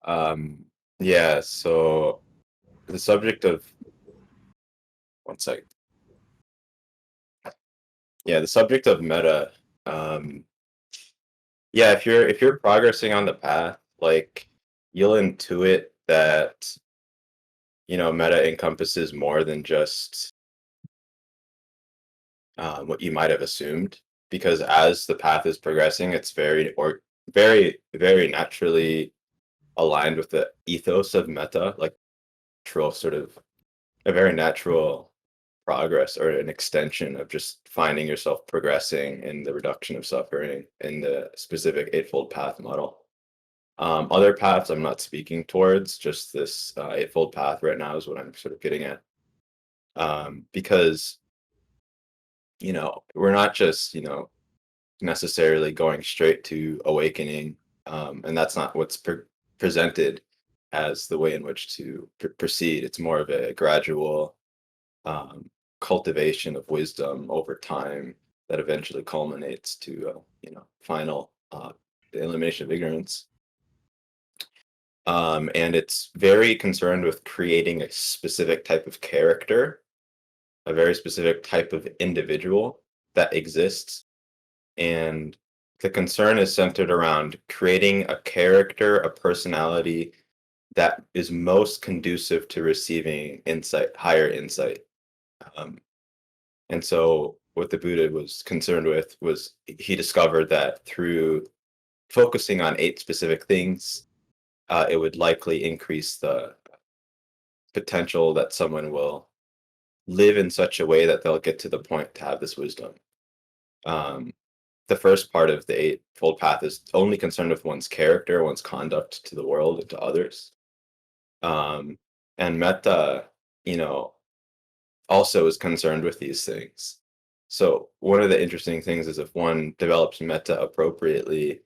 Um, yeah, so the subject of one second. Yeah, the subject of meta. Um, yeah, if you're progressing on the path, like you'll intuit that, meta encompasses more than just what you might have assumed. Because as the path is progressing, it's very naturally aligned with the ethos of meta, like natural sort of a very natural progress or an extension of just finding yourself progressing in the reduction of suffering in the specific eightfold path model. Other paths I'm not speaking towards, just this eightfold path right now is what I'm sort of getting at. Because, we're not just, necessarily going straight to awakening. And that's not what's presented as the way in which to proceed. It's more of a gradual um, cultivation of wisdom over time that eventually culminates to final the elimination of ignorance. And it's very concerned with creating a specific type of character, a very specific type of individual that exists. And the concern is centered around creating a character, a personality that is most conducive to receiving insight, higher insight. Um, And so what the Buddha was concerned with was he discovered that through focusing on eight specific things, it would likely increase the potential that someone will live in such a way that they'll get to the point to have this wisdom. Um, the first part of the Eightfold Path is only concerned with one's character, one's conduct to the world and to others. Um, and Metta, you know, also is concerned with these things. So one of the interesting things is if one develops metta appropriately,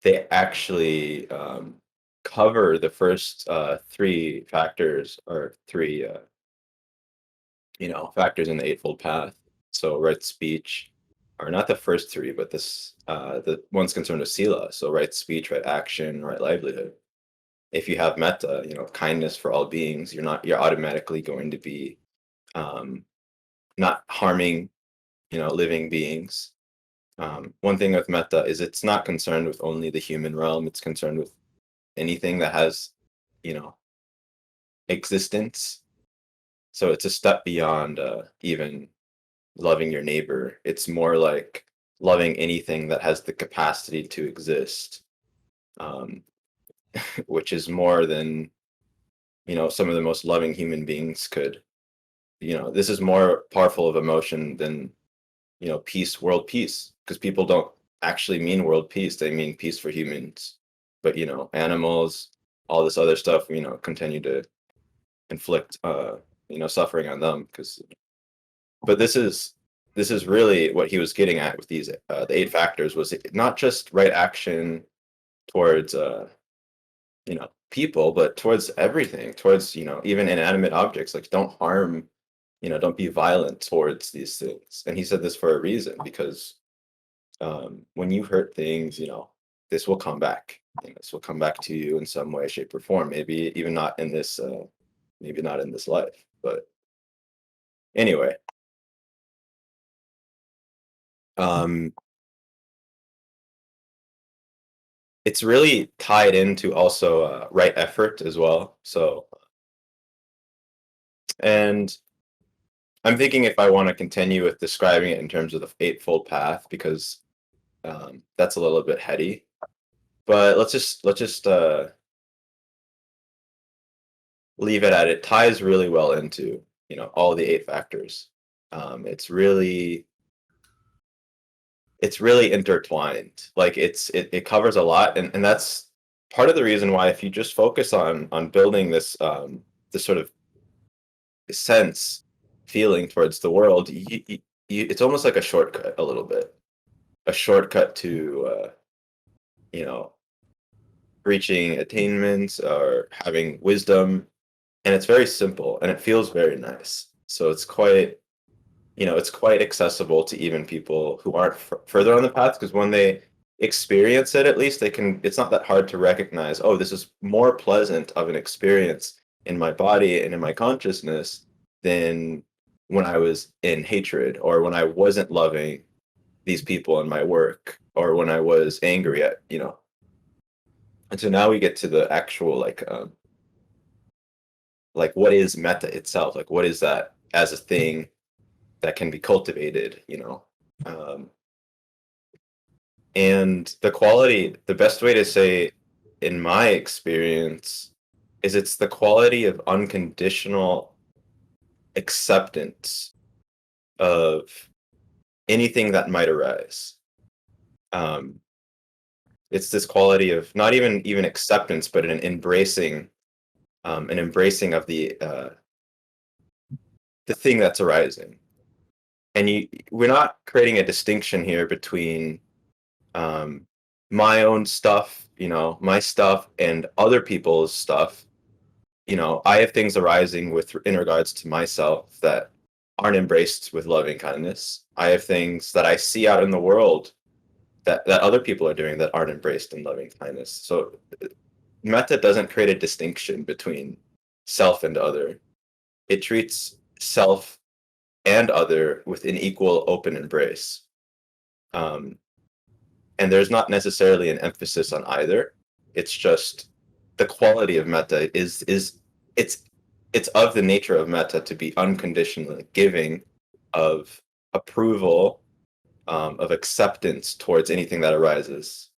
they actually cover the first three factors or three factors in the Eightfold Path. So right speech, or not the first three, but this the one's concerned with sila. So right speech, right action, right livelihood. If you have metta, kindness for all beings, you're automatically going to be um, not harming living beings. One thing with metta is it's not concerned with only the human realm. It's concerned with anything that has, you know, existence. So it's a step beyond even loving your neighbor. It's more like loving anything that has the capacity to exist, um, which is more than some of the most loving human beings could. This is more powerful of emotion than peace, world peace, because people don't actually mean world peace. They mean peace for humans. But, animals, all this other stuff, continue to inflict, suffering on them. But this is really what he was getting at with these, the eight factors was not just right action towards, people, but towards everything, towards, even inanimate objects. Like, don't harm, don't be violent towards these things. And he said this for a reason, because when you hurt things, this will come back. This will come back to you in some way, shape, or form. Maybe even not in this, maybe not in this life. But anyway, um, it's really tied into also right effort as well. So, and I'm thinking if I want to continue with describing it in terms of the Eightfold Path, because that's a little bit heady. But let's just leave it at it ties really well into all the eight factors. It's really intertwined. Like it covers a lot, and that's part of the reason why if you just focus on building this sort of sense feeling towards the world, it's almost like a shortcut a little bit, a shortcut to you know reaching attainments or having wisdom, and it's very simple and it feels very nice. So it's quite accessible to even people who aren't further on the path, because when they experience it, at least they can, it's not that hard to recognize, oh, this is more pleasant of an experience in my body and in my consciousness than when I was in hatred, or when I wasn't loving these people in my work, or when I was angry at, and so now we get to the actual like what is metta itself, like what is that as a thing that can be cultivated, um, and the quality, the best way to say, in my experience, is it's the quality of unconditional acceptance of anything that might arise. Um, it's this quality of not even acceptance, but an embracing of the thing that's arising. And we're not creating a distinction here between um, my own stuff, my stuff, and other people's stuff. I have things arising with in regards to myself that aren't embraced with loving kindness. I have things that I see out in the world that other people are doing that aren't embraced in loving kindness. So metta doesn't create a distinction between self and other. It treats self and other with an equal open embrace. Um, and there's not necessarily an emphasis on either. It's just the quality of metta is it's it's of the nature of metta to be unconditionally giving of approval, of acceptance towards anything that arises.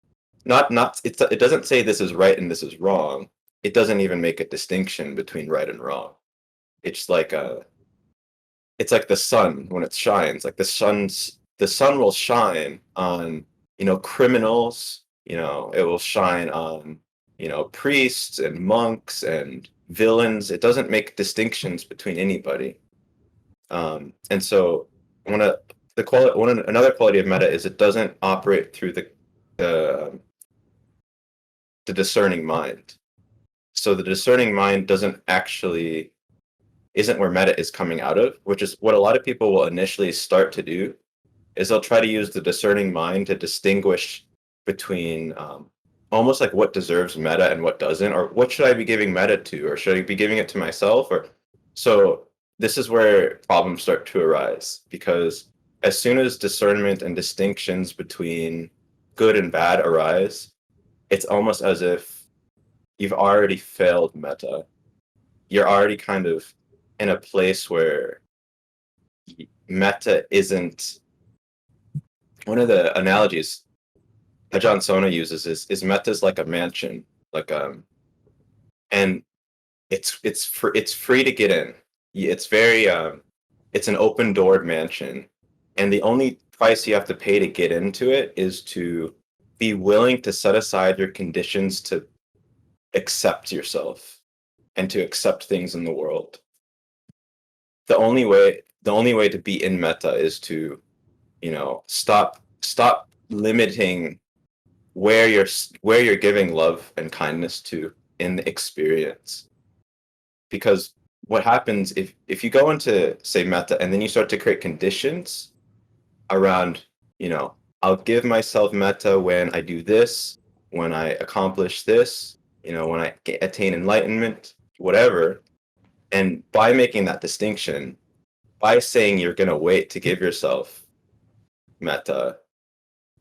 Not it doesn't say this is right and this is wrong. It doesn't even make a distinction between right and wrong. It's like a it's like the sun when it shines. Like the sun will shine on, criminals, it will shine on, priests and monks and villains. It doesn't make distinctions between anybody. And so one of another quality of metta is it doesn't operate through the the discerning mind. So the discerning mind doesn't actually isn't where metta is coming out of, which is what a lot of people will initially start to do, is they'll try to use the discerning mind to distinguish between almost like what deserves metta and what doesn't, or what should I be giving metta to, or should I be giving it to myself, or so this is where problems start to arise, because as soon as discernment and distinctions between good and bad arise, it's almost as if you've already failed metta. You're already kind of in a place where metta isn't. One of the analogies Ajahn Sona uses is metta like a mansion, like and it's free to get in. It's very it's an open doored mansion, and the only price you have to pay to get into it is to be willing to set aside your conditions to accept yourself and to accept things in the world. The only way to be in metta is to, stop limiting where you're giving love and kindness to in the experience. Because what happens if you go into, say, metta, and then you start to create conditions around, I'll give myself metta when I do this, when I accomplish this, when I attain enlightenment, whatever. And by making that distinction, by saying you're going to wait to give yourself metta,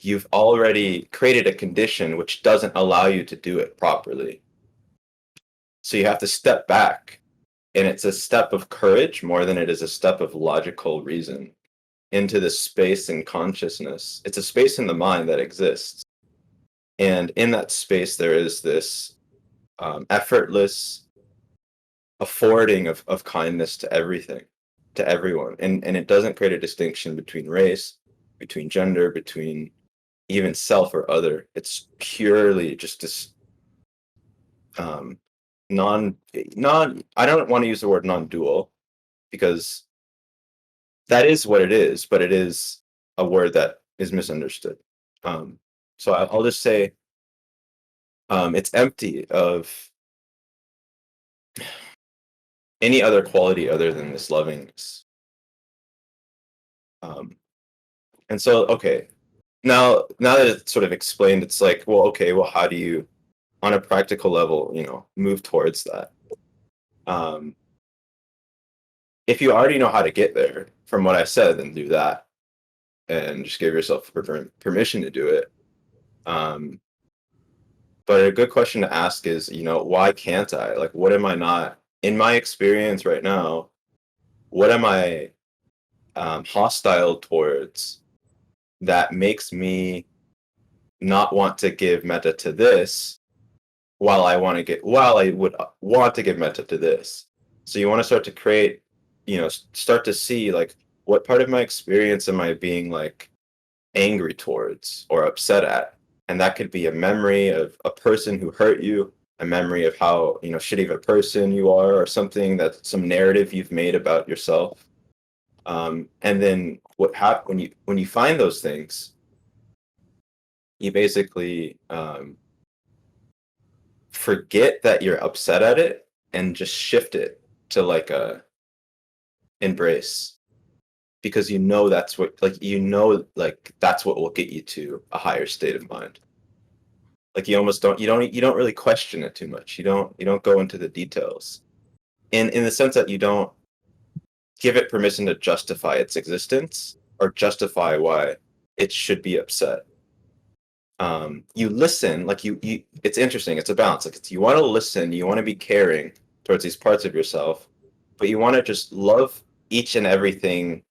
you've already created a condition which doesn't allow you to do it properly. So you have to step back, and it's a step of courage more than it is a step of logical reason into the space and consciousness. It's a space in the mind that exists. And in that space, there is this effortless affording of kindness to everything, to everyone. And it doesn't create a distinction between race, between gender, between even self or other. It's purely just this um, non I don't want to use the word non-dual, because that is what it is, but it is a word that is misunderstood. So I'll just say it's empty of any other quality other than this lovingness. Um, and so, okay, now that it's sort of explained, it's like, well, okay, well, how do you, on a practical level, move towards that? Um, if you already know how to get there, from what I said, then do that and just give yourself permission to do it. Um, but a good question to ask is, why can't I? Like, what am I not in my experience right now? What am I hostile towards that makes me not want to give meta to this while I would want to give meta to this. So you want to start to create, start to see like what part of my experience am I being like angry towards or upset at, and that could be a memory of a person who hurt you, a memory of how shitty of a person you are, or something that some narrative you've made about yourself. And then when you find those things, you basically forget that you're upset at it and just shift it to like a embrace, because that's what, like, like that's what will get you to a higher state of mind. Like you almost don't really question it too much. You don't go into the details in the sense that you don't give it permission to justify its existence or justify why it should be upset. You listen, like you it's interesting, it's a balance. Like you want to listen, you want to be caring towards these parts of yourself, but you want to just love each and everything,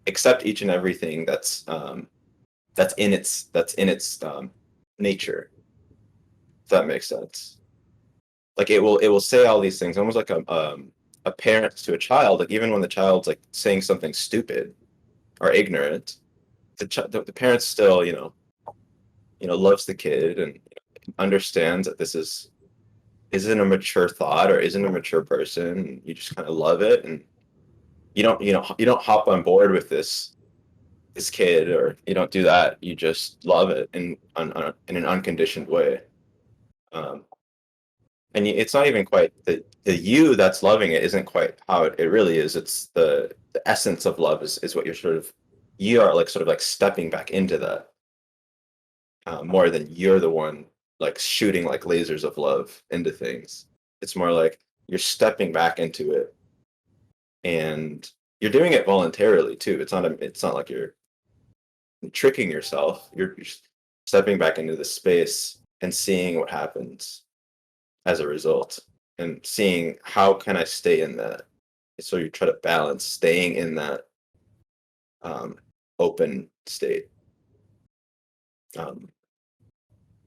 accept each and everything that's in its nature, if that makes sense. Like it will say all these things almost like a parent to a child. Like even when the child's like saying something stupid or ignorant, the parent still loves the kid and understands that this isn't a mature thought or isn't a mature person. You just kind of love it, and you don't hop on board with this kid, or you don't do that. You just love it in an unconditioned way. Um, and it's not even quite the you that's loving it isn't quite how it really is. It's the essence of love is what you are like sort of like stepping back into that, more than you're the one like shooting like lasers of love into things. It's more like you're stepping back into it, and you're doing it voluntarily too. It's not like you're tricking yourself. You're just stepping back into the space and seeing what happens as a result, and seeing how can I stay in that. So you try to balance staying in that um, open state, um,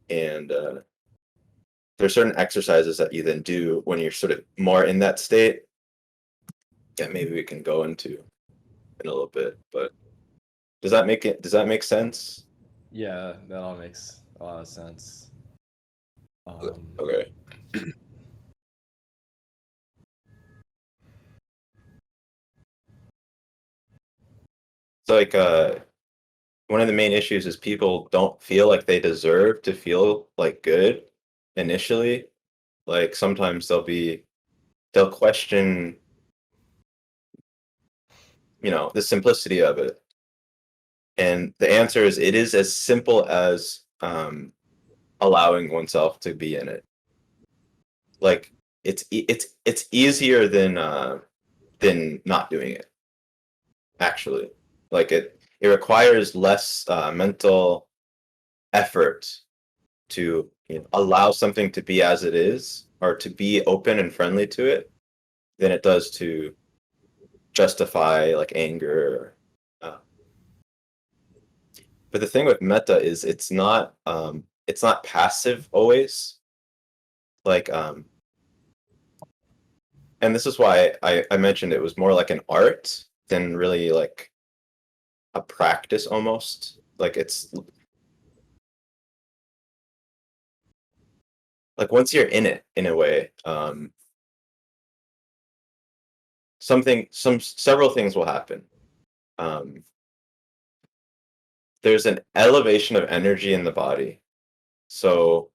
and there are certain exercises that you then do when you're sort of more in that state that maybe we can go into in a little bit. But does that make sense? Yeah, that all makes a lot of sense. Um, Okay. So like one of the main issues is people don't feel like they deserve to feel like good initially. Like sometimes they'll question, the simplicity of it. And the answer is it is as simple as allowing oneself to be in it. Like it's easier than not doing it, actually. Like it requires less mental effort to allow something to be as it is, or to be open and friendly to it, than it does to justify like anger. But the thing with metta is it's not passive always. Like and this is why I mentioned it was more like an art than really like a practice almost. Like it's like once you're in it in a way, several things will happen. Um, there's an elevation of energy in the body. So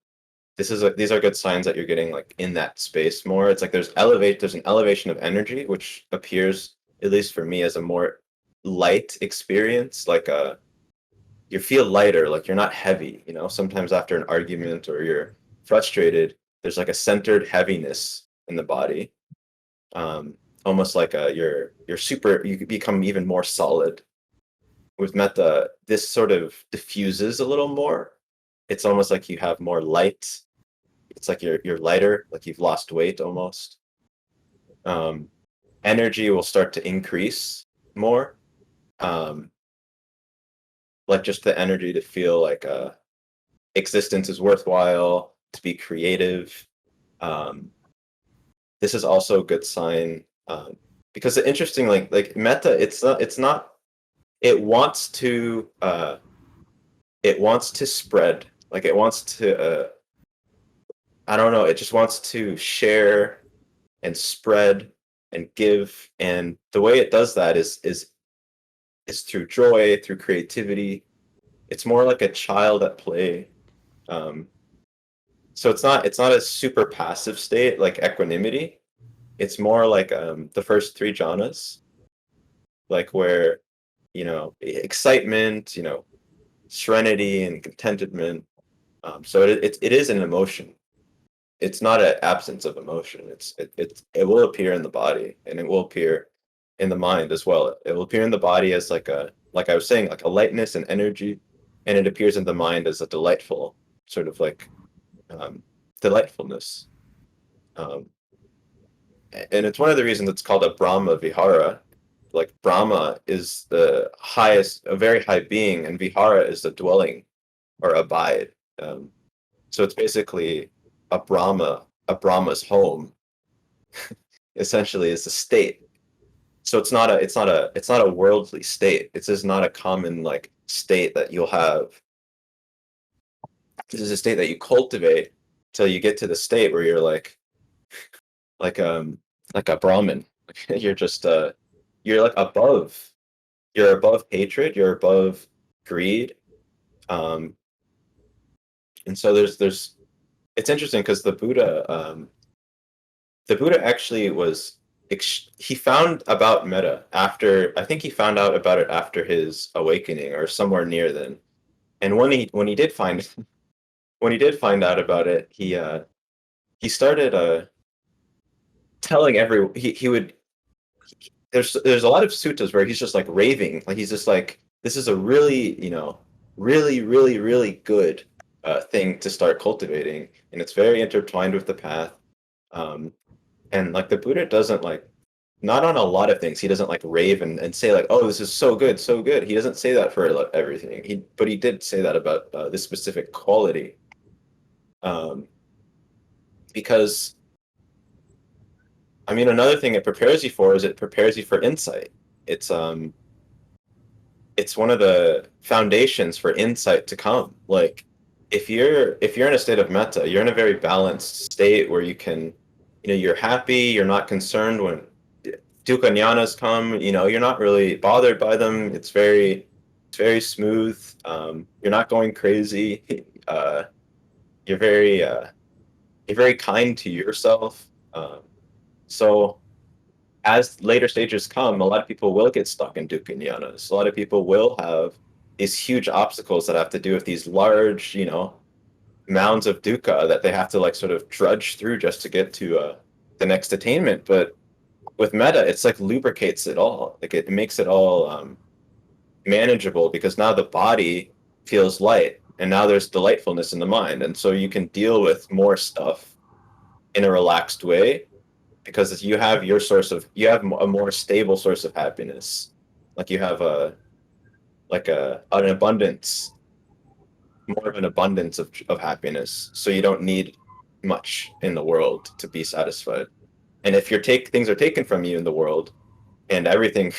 these are good signs that you're getting like in that space more. It's like there's an elevation of energy, which appears, at least for me, as a more light experience, like you feel lighter, like you're not heavy. You know, sometimes after an argument or you're frustrated, there's like a centered heaviness in the body, um, almost like you're super. You become even more solid. With metta, this sort of diffuses a little more. It's almost like you have more light. It's like you're lighter, like you've lost weight almost. Um, Energy will start to increase more. Um, like just the energy to feel like existence is worthwhile, to be creative. Um, this is also a good sign, because the interesting like metta, it's not it wants to spread, like it wants to I don't know, it just wants to share and spread and give, and the way it does that is through joy, through creativity. It's more like a child at play. Um, so it's not a super passive state like equanimity. It's more like the first three jhanas, like where excitement, serenity and contentment. So it is an emotion. It's not an absence of emotion. It will appear in the body and it will appear in the mind as well. It will appear in the body as like I was saying, like a lightness and energy, and it appears in the mind as a delightful sort of like um, delightfulness. Um, and it's one of the reasons it's called a Brahma Vihara. Like Brahma is the highest, a very high being, and Vihara is the dwelling or abide. So it's basically a Brahma's home. Essentially, is a state. So it's not a worldly state. It's just not a common like state that you'll have. This is a state that you cultivate till you get to the state where you're like um like a Brahmin. You're just you're like above. You're above hatred. You're above greed. Um, and so there's it's interesting because the Buddha actually he found about metta after, I think he found out about it after his awakening or somewhere near then. And when he did find when he did find out about it, he started telling he would there's a lot of suttas where he's just like raving, like he's just like, this is a really, really good thing to start cultivating, and it's very intertwined with the path. Um, and like the Buddha doesn't like, not on a lot of things, he doesn't like rave and say like, oh, this is so good, so good. He doesn't say that for everything. But he did say that about this specific quality, um, because I mean, another thing it prepares you for is it prepares you for insight. It's um it's one of the foundations for insight to come. Like if you're in a state of metta, you're in a very balanced state where you can, you're happy, you're not concerned when dukkha jnanas come, you're not really bothered by them. It's very smooth. You're not going crazy. Uh, you're very you're very kind to yourself. So as later stages come, a lot of people will get stuck in dukkha jnanas. A lot of people will have these huge obstacles that have to do with these large, mounds of dukkha that they have to like sort of trudge through just to get to the next attainment. But with metta, it's like lubricates it all. Like it makes it all manageable, because now the body feels light and now there's delightfulness in the mind. And so you can deal with more stuff in a relaxed way, because you have a more stable source of happiness. Like you have an abundance, more of an abundance of happiness. So you don't need much in the world to be satisfied. And if things are taken from you in the world, and everything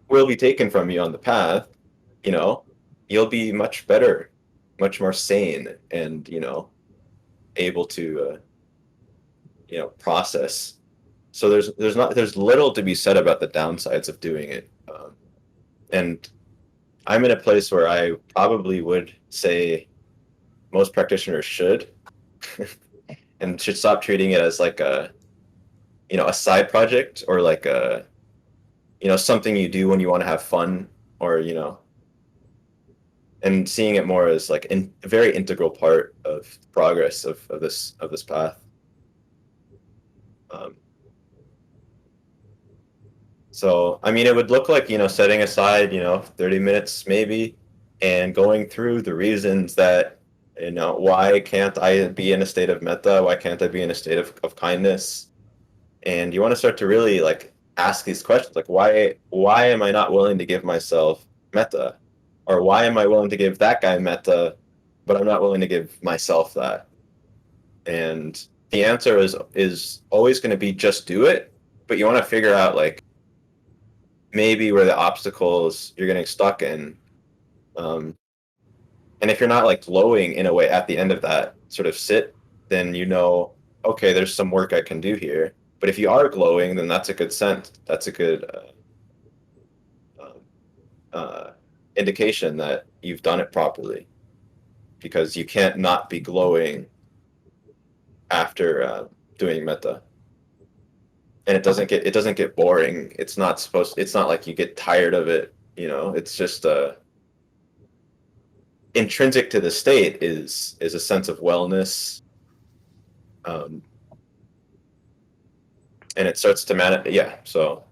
will be taken from you on the path, you know, you'll be much better, much more sane, and able to process. So there's little to be said about the downsides of doing it. And I'm in a place where I probably would say most practitioners should and should stop treating it as like a side project, or like something you do when you want to have fun, or and seeing it more as like a very integral part of progress of this path. Um, so I mean, it would look like, setting aside, 30 minutes maybe, and going through the reasons that, why can't I be in a state of metta? Why can't I be in a state of kindness? And you want to start to really like ask these questions, like why am I not willing to give myself metta? Or why am I willing to give that guy metta, but I'm not willing to give myself that? And the answer is always going to be just do it, but you want to figure out like maybe where the obstacles you're getting stuck in. Um, and if you're not like glowing in a way at the end of that sort of sit, then okay, there's some work I can do here. But if you are glowing, then that's a good sense. That's a good uh, uh, indication that you've done it properly, because you can't not be glowing after doing metta. And it doesn't get boring. It's not like you get tired of it. It's just intrinsic to the state is a sense of wellness, um, and it starts to yeah. So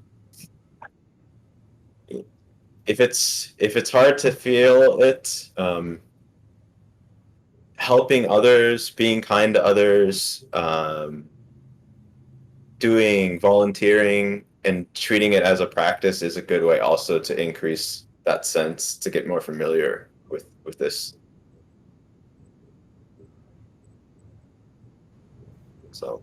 if it's hard to feel it, helping others, being kind to others, doing volunteering and treating it as a practice is a good way also to increase that sense, to get more familiar with this. So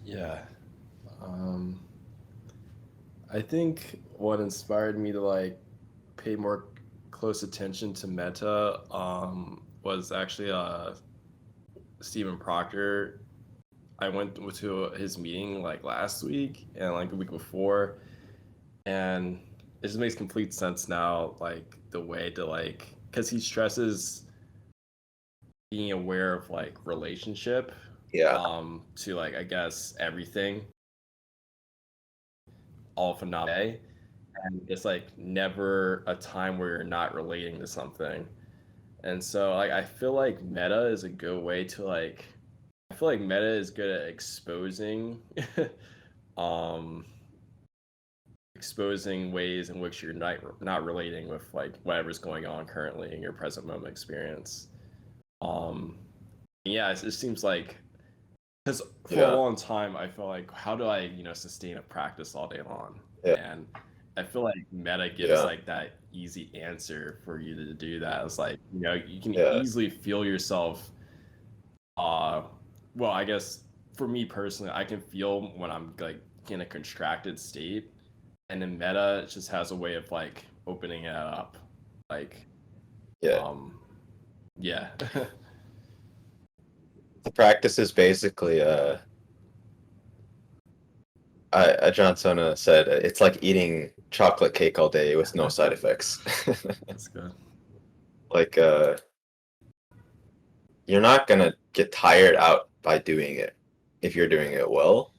Yeah. Um, I think what inspired me to like pay more close attention to Meta was actually Stephen Proctor. I went to his meeting like last week and like the week before, and it just makes complete sense now. Like the way to like, because he stresses being aware of like relationship, yeah, to like I guess everything, all phenomena, and it's like never a time where you're not relating to something. And so like I feel like meta is a good way to like I feel like meta is good at exposing um exposing ways in which you're not relating with like whatever's going on currently in your present moment experience. Um yeah, it seems like because for a yeah, long time I felt like how do I sustain a practice all day long, yeah, and I feel like meta gives yeah, like that easy answer for you to do that. It's like you can yeah, easily feel yourself uh well, I guess for me personally I can feel when I'm like in a contracted state, and then meta just has a way of like opening it up, like yeah. um yeah. The practice is basically John Sona said it's like eating chocolate cake all day with no side effects. That's good. Like you're not gonna get tired out by doing it if you're doing it well.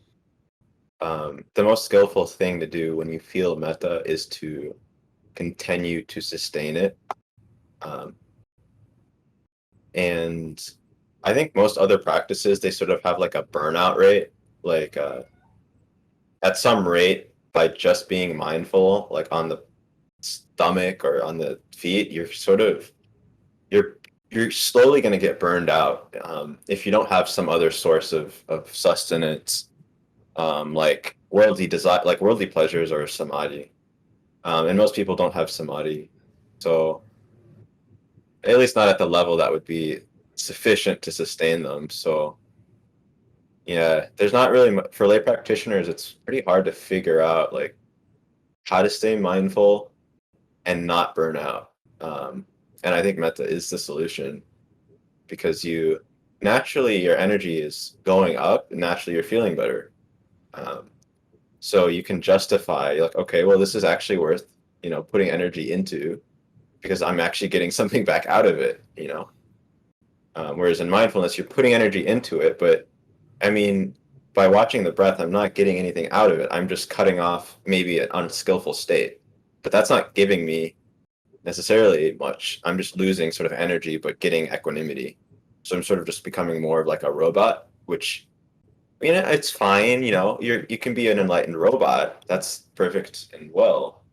The most skillful thing to do when you feel metta is to continue to sustain it. Um, and I think most other practices, they sort of have like a burnout rate, like at some rate, by just being mindful, like on the stomach or on the feet, you're you're slowly going to get burned out if you don't have some other source of sustenance, like worldly pleasures or samadhi. And most people don't have samadhi, so at least not at the level that would be sufficient to sustain them. So yeah, there's not really for lay practitioners. It's pretty hard to figure out like how to stay mindful and not burn out. And I think metta is the solution, because you naturally your energy is going up, and naturally you're feeling better. Um, so you can justify like, okay, well, this is actually worth putting energy into, because I'm actually getting something back out of it. Whereas in mindfulness, you're putting energy into it, but I mean, by watching the breath, I'm not getting anything out of it. I'm just cutting off maybe an unskillful state. But that's not giving me necessarily much. I'm just losing sort of energy, but getting equanimity. So I'm sort of just becoming more of like a robot, which it's fine, you can be an enlightened robot. That's perfect and well,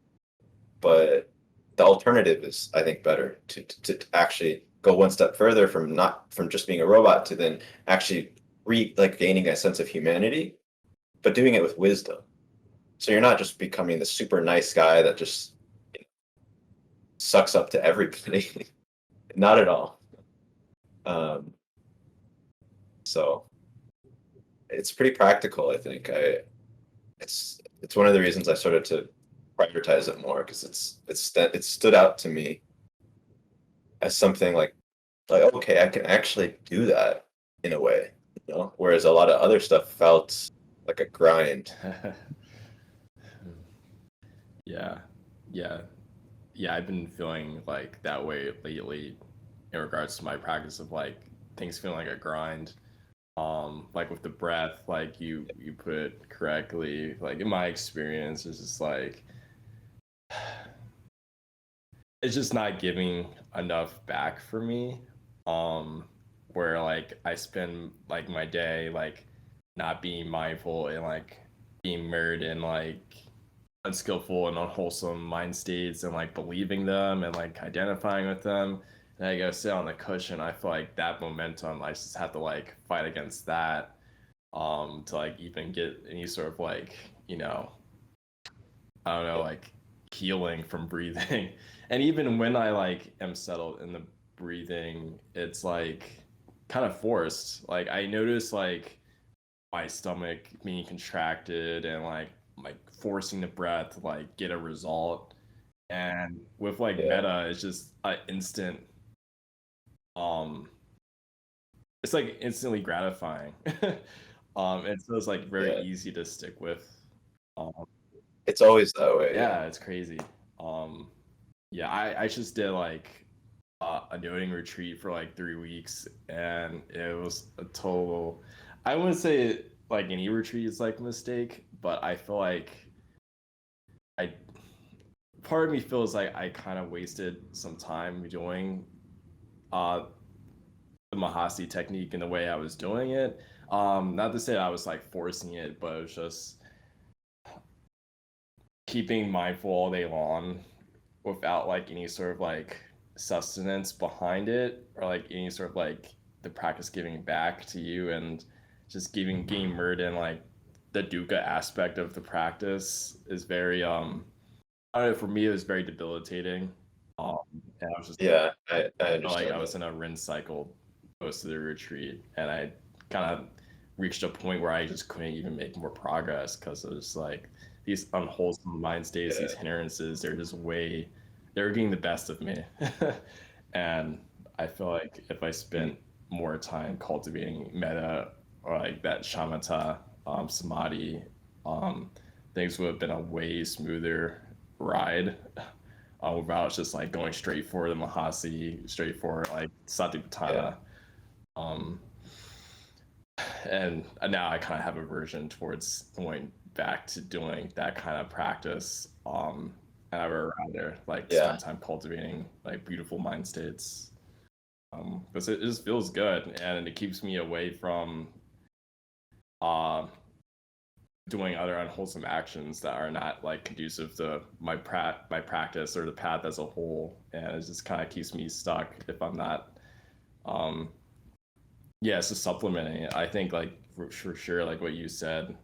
but the alternative is, I think, better to actually go one step further from not from just being a robot to then actually like gaining a sense of humanity, but doing it with wisdom. So you're not just becoming the super nice guy that just sucks up to everybody. Not at all. Um, so it's pretty practical, I think. It's one of the reasons I started to prioritize it more because it stood out to me as something like okay, I can actually do that in a way, whereas a lot of other stuff felt like a grind. Yeah, yeah, yeah. I've been feeling like that way lately in regards to my practice of like things feeling like a grind. Like with the breath, like you put it correctly. Like in my experience, it's just like it's just not giving enough back for me. Um, where like I spend like my day like not being mindful and like being mirrored in like unskillful and unwholesome mind states and like believing them and like identifying with them. And I go sit on the cushion. I feel like that momentum, I just have to like fight against that to like even get any sort of like, I don't know, Yeah, like healing from breathing. And even when I like am settled in the breathing, it's like kind of forced. Like I notice like my stomach being contracted and like forcing the breath to like get a result. And with like yeah, meta, it's just an instant um it's like instantly gratifying. And so it's like very yeah. easy to stick with. Um It's always that way. Yeah, yeah, it's crazy. Um yeah, I just did like a noting retreat for like 3 weeks, and it was a total. I wouldn't say like any retreat is like a mistake, but I feel like I part of me feels like I kind of wasted some time doing uh the Mahasi technique in the way I was doing it. Not to say I was like forcing it, but it was just keeping mindful all day long without like any sort of like sustenance behind it or like any sort of like the practice giving back to you and just giving getting immersed in like the dukkha aspect of the practice is very I don't know, for me it was very debilitating. um and I was just yeah. I like I understand was that. in a rinse cycle most of the retreat, and I kind of reached a point where I just couldn't even make more progress because it was like these unwholesome mind states, these Yeah, hindrances, they're just way, they're getting the best of me. And I feel like if I mm, spent more time cultivating metta or like that shamatha samadhi, um, things would have been a way smoother ride without just like going straight for the Mahasi, straight for like yeah, Satipatthana. Um, and now I kind of have a aversion towards going back to doing that kind of practice. And I would rather like yeah, spend time cultivating like beautiful mind states. Because it just feels good and it keeps me away from uh, doing other unwholesome actions that are not like conducive to my practice or the path as a whole, and it just kind of keeps me stuck if I'm not um yeah, it's just supplementing it. I think like for sure like what you said,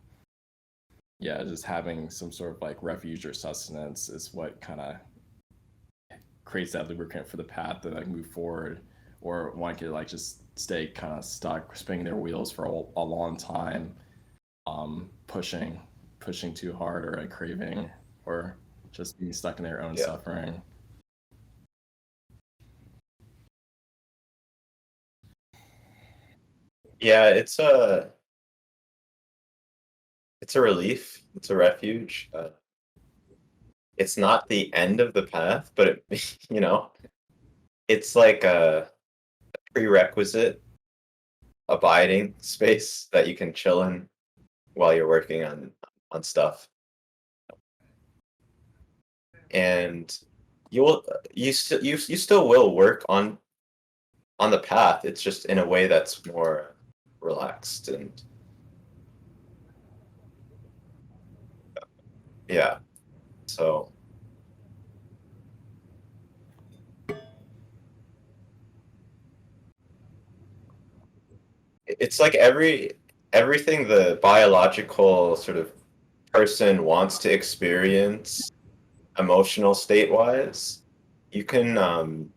yeah, just having some sort of like refuge or sustenance is what kind of creates that lubricant for the path to like move forward, or one could like just stay kind of stuck spinning their wheels for a long time, pushing too hard or like craving or just being stuck in their own yeah. suffering. Yeah, it's a relief. It's a refuge. It's not the end of the path, but it's like a prerequisite abiding space that you can chill in while you're working on stuff, and you still will work on the path. It's just in a way that's more relaxed and yeah. So it's like everything the biological sort of person wants to experience emotional state wise, you can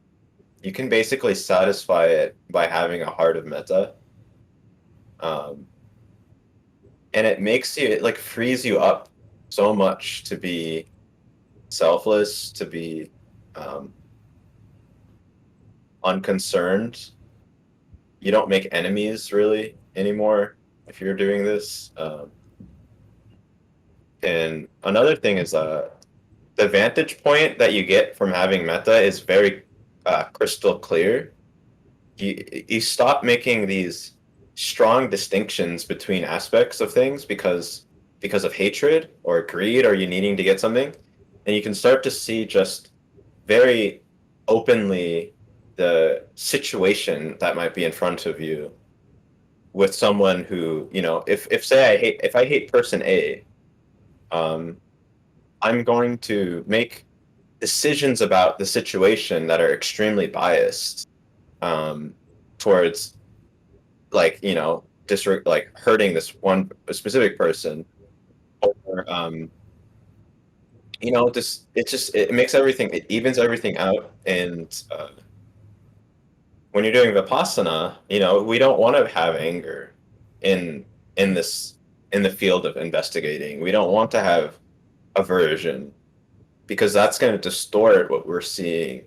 you can basically satisfy it by having a heart of metta. Um, and it makes you, it like frees you up so much to be selfless, to be um, unconcerned. You don't make enemies really anymore if you're doing this. And another thing is the vantage point that you get from having metta is very crystal clear. You stop making these strong distinctions between aspects of things because of hatred or greed or you needing to get something, and you can start to see just very openly the situation that might be in front of you with someone who, if say if I hate person A, um, I'm going to make decisions about the situation that are extremely biased um, towards like like hurting this one specific person or just it makes everything, it evens everything out. And when you're doing vipassana, we don't want to have anger in in this in the field of investigating. We don't want to have aversion because that's going to distort what we're seeing.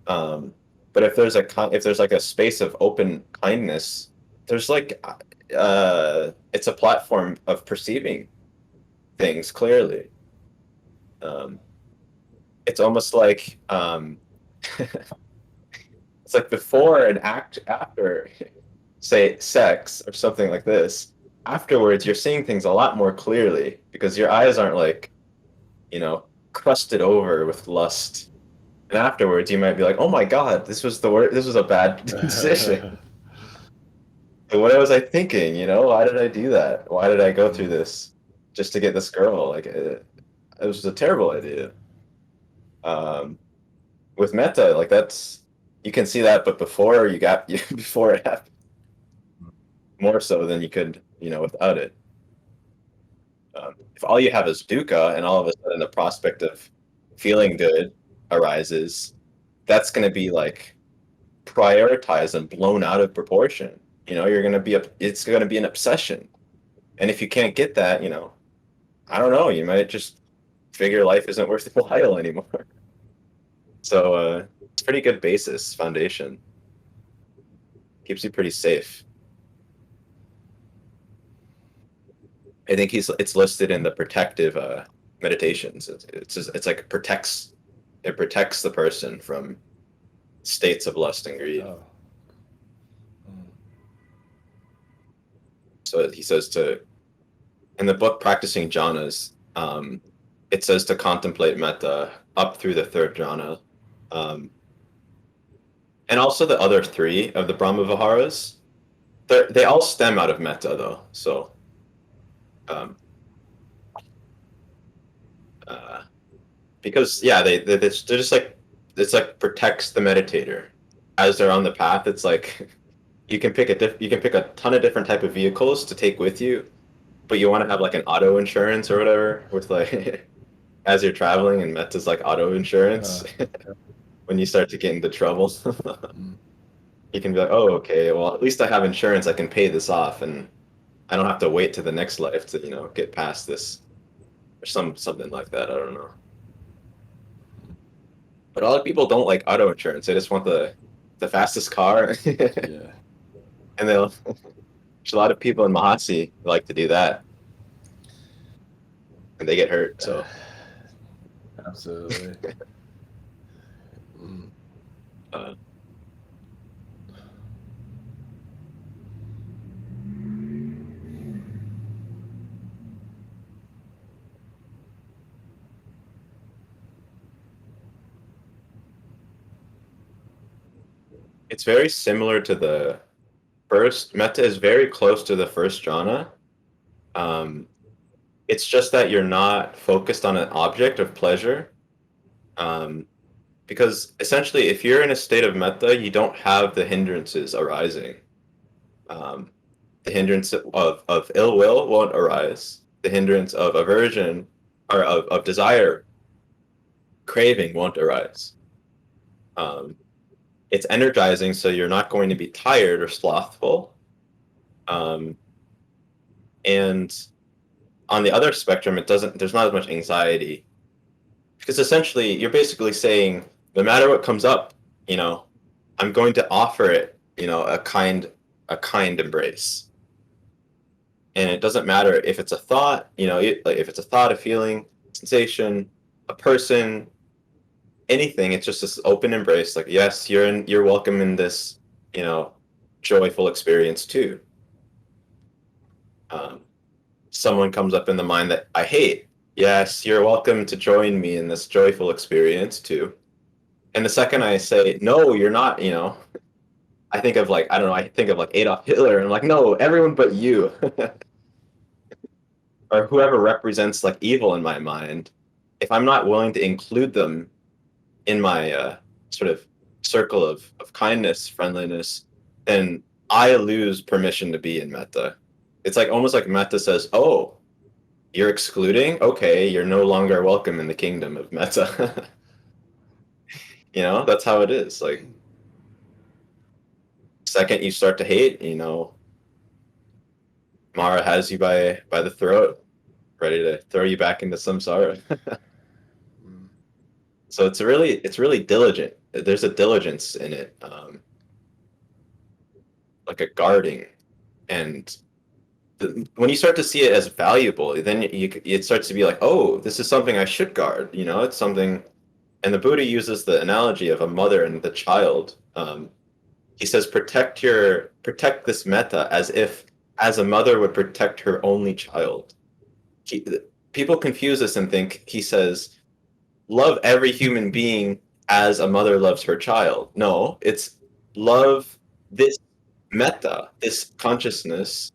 Um, but if there's like a space of open kindness, there's like it's a platform of perceiving things clearly. Um, it's almost like it's like before and after, say sex or something like this. Afterwards, you're seeing things a lot more clearly because your eyes aren't like crusted over with lust. And afterwards, you might be like, "Oh my God, this was the word. This was a bad decision. What was I thinking? Why did I do that? Why did I go through Mm. this just to get this girl? Like, it was a terrible idea." Um, with Meta, like that's you can see that, but before you got before it happened, more so than you could, without it. If all you have is dukkha, and all of a sudden the prospect of feeling good arises, that's going to be like prioritized and blown out of proportion. You're going to be it's going to be an obsession. And if you can't get that, I don't know, you might just figure life isn't worth the while anymore. So it's pretty good basis foundation. Keeps you pretty safe. I think it's listed in the protective meditations. It's like it protects the person from states of lust and greed. Oh. Mm. So he says to in the book Practicing Jhanas, it says to contemplate metta up through the third jhana, um, and also the other three of the Brahma Viharas. They all stem out of metta though. So um, uh, because yeah, they're just like it's like protects the meditator as they're on the path. It's like you can pick a ton of different type of vehicles to take with you, but you want to have like an auto insurance or whatever with like as you're traveling, and Meta's like auto insurance. When you start to get into trouble, Mm. you can be like, oh, okay, well, at least I have insurance. I can pay this off, and I don't have to wait to the next life to, get past this or something like that. I don't know. But a lot of people don't like auto insurance. They just want the fastest car, Yeah. and there's a lot of people in Mahasi who like to do that, and they get hurt. So, Absolutely. Mm. uh, it's very similar to the first. Metta is very close to the first jhana. Um, it's just that you're not focused on an object of pleasure. Um, because essentially, if you're in a state of metta, you don't have the hindrances arising. Um, the hindrance of ill will won't arise. The hindrance of aversion or of desire, craving won't arise. Um, it's energizing, so you're not going to be tired or slothful. Um, and on the other spectrum, it doesn't. There's not as much anxiety because essentially you're basically saying no matter what comes up, you know, I'm going to offer it, a kind embrace. And it doesn't matter if it's a thought, like if it's a thought, a feeling, sensation, a person, anything. It's just this open embrace. Like, yes, you're welcome in this, you know, joyful experience too. Um, someone comes up in the mind that I hate. Yes, you're welcome to join me in this joyful experience too. And the second I say no, you're not, I think of like I don't know, I think of like Adolf Hitler, and I'm like, no, everyone but you, or whoever represents like evil in my mind. If I'm not willing to include them in my sort of circle of kindness, friendliness, then I lose permission to be in metta. It's like almost like metta says, "Oh, you're excluding? Okay, you're no longer welcome in the kingdom of metta." That's how it is. Like, second you start to hate, Mara has you by the throat, ready to throw you back into samsara. Mm. So it's really diligent. There's a diligence in it, like a guarding, and when you start to see it as valuable, then it starts to be like, oh, this is something I should guard. It's something. And the Buddha uses the analogy of a mother and the child. He says, protect this metta as if as a mother would protect her only child. He, People confuse this and think he says, love every human being as a mother loves her child. No, it's love this metta, this consciousness,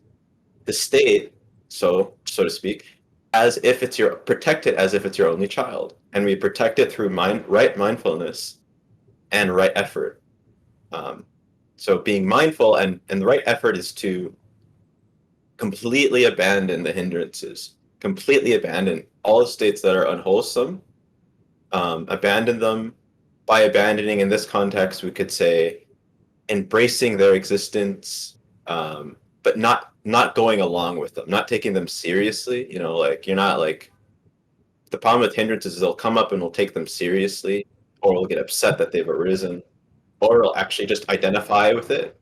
the state, so to speak, as if it's your protect it as if it's your only child, and we protect it through right mindfulness and right effort. Um, so being mindful and the right effort is to completely abandon the hindrances, completely abandon all states that are unwholesome, abandon them. By abandoning in this context, we could say embracing their existence, but not going along with them, not taking them seriously. Like you're not like the problem with hindrances is they'll come up and we'll take them seriously, or we'll get upset that they've arisen, or we'll actually just identify with it,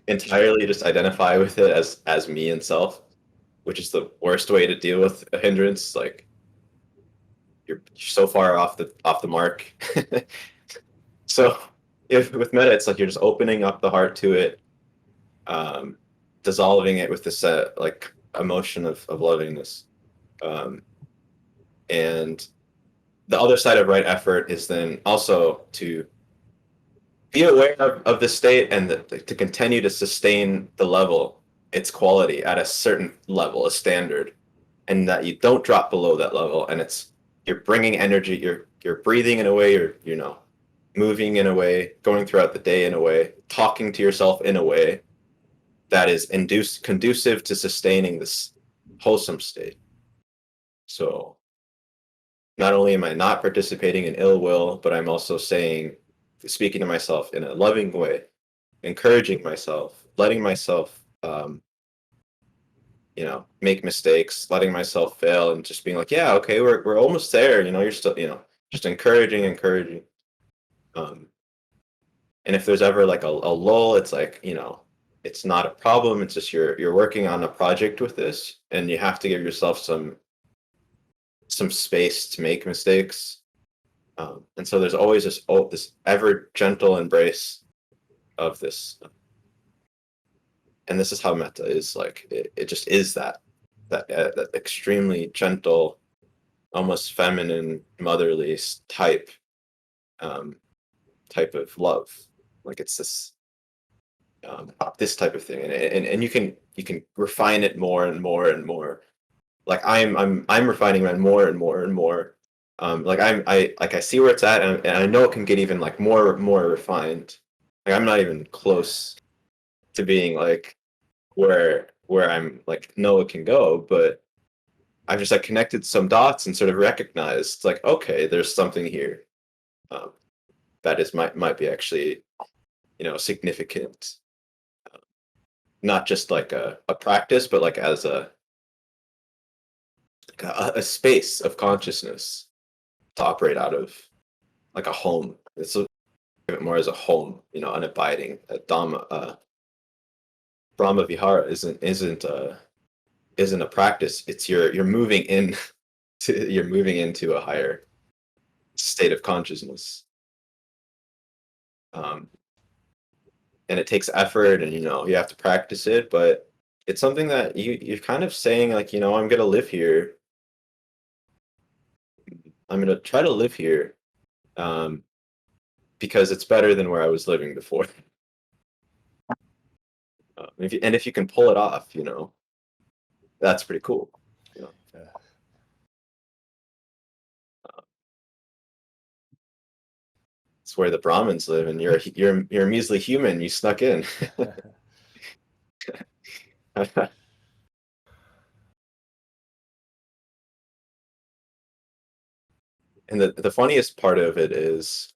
entirely just identify with it as me and self, which is the worst way to deal with a hindrance. Like you're so far off the mark. So if with metta, it's like you're just opening up the heart to it, um, dissolving it with this like emotion of lovingness. Um, and the other side of right effort is then also to be aware of the state and to continue to sustain the level, its quality at a certain level, a standard, and that you don't drop below that level. And you're bringing energy, you're breathing in a way, you're moving in a way, going throughout the day in a way, talking to yourself in a way that is conducive to sustaining this wholesome state. So not only am I not participating in ill will, but I'm also speaking to myself in a loving way, encouraging myself, letting myself, make mistakes, letting myself fail, and just being like, yeah, okay, we're almost there. You're still, just encouraging. Um, and if there's ever like a lull, it's like, it's not a problem. It's just you're working on a project with this, and you have to give yourself some space to make mistakes. And so there's always this ever gentle embrace of this, and this is how metta is. Like it just is that extremely gentle, almost feminine, motherly type, um, type of love. Like it's this this type of thing, and you can refine it more and more and more. Like I'm refining it more and more and more. Like I see where it's at, and I know it can get even like more refined. Like I'm not even close to being like where I'm like know it can go, but I've just like connected some dots and sort of recognized like, okay, there's something here, um, that is might be actually, significant, not just like a practice, but like as a space of consciousness to operate out of, like a home. It's a, more as a home, an abiding. A Dhamma, Brahma Vihara isn't a practice. It's you're moving in you're moving into a higher state of consciousness. Um, and it takes effort, and you have to practice it, but it's something that you're kind of saying like, I'm gonna live here. I'm gonna try to live here, um, because it's better than where I was living before. If you can pull it off, that's pretty cool. You know, Yeah. it's where the Brahmins live, and you're a measly human. You snuck in. And the funniest part of it is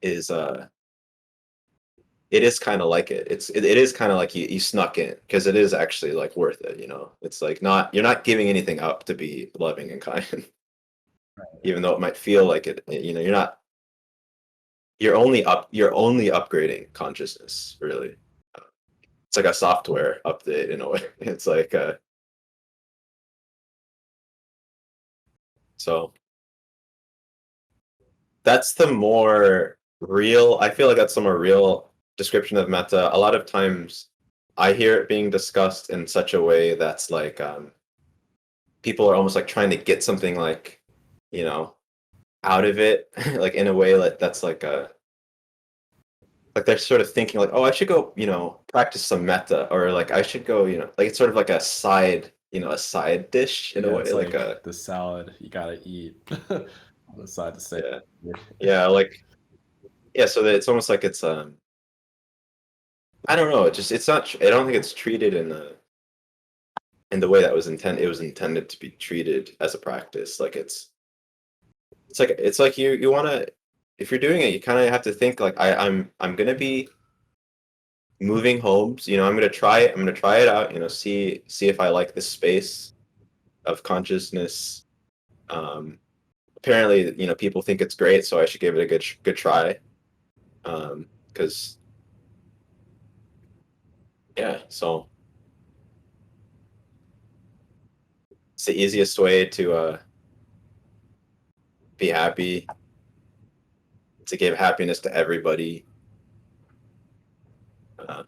it is kind of like it is kind of like you snuck in, because it is actually like worth it. It's like not you're not giving anything up to be loving and kind. Even though it might feel like it, you're not, you're only upgrading consciousness, really. It's like a software update in a way. It's like so that's the more real, I feel like that's the more real description of metta. A lot of times I hear it being discussed in such a way that's like, people are almost like trying to get something like, you know out of it, like in a way like that's like they're sort of thinking like, oh, I should go, practice some metta, or like I should go, like it's sort of like a side dish in a Yeah, way, it's like like a, the salad you gotta eat on the side to say. yeah, yeah, like, yeah. So that it's almost like it's, I don't know. It's not. I don't think it's treated in the way that was intended. It was intended to be treated as a practice. Like it's like you want to, if you're doing it, you kind of have to think like, I'm gonna be moving homes. I'm gonna try it. I'm gonna try it out. See if I like this space of consciousness. Apparently, people think it's great, so I should give it a good try. Because yeah, so it's the easiest way to be happy, to give happiness to everybody. Uh,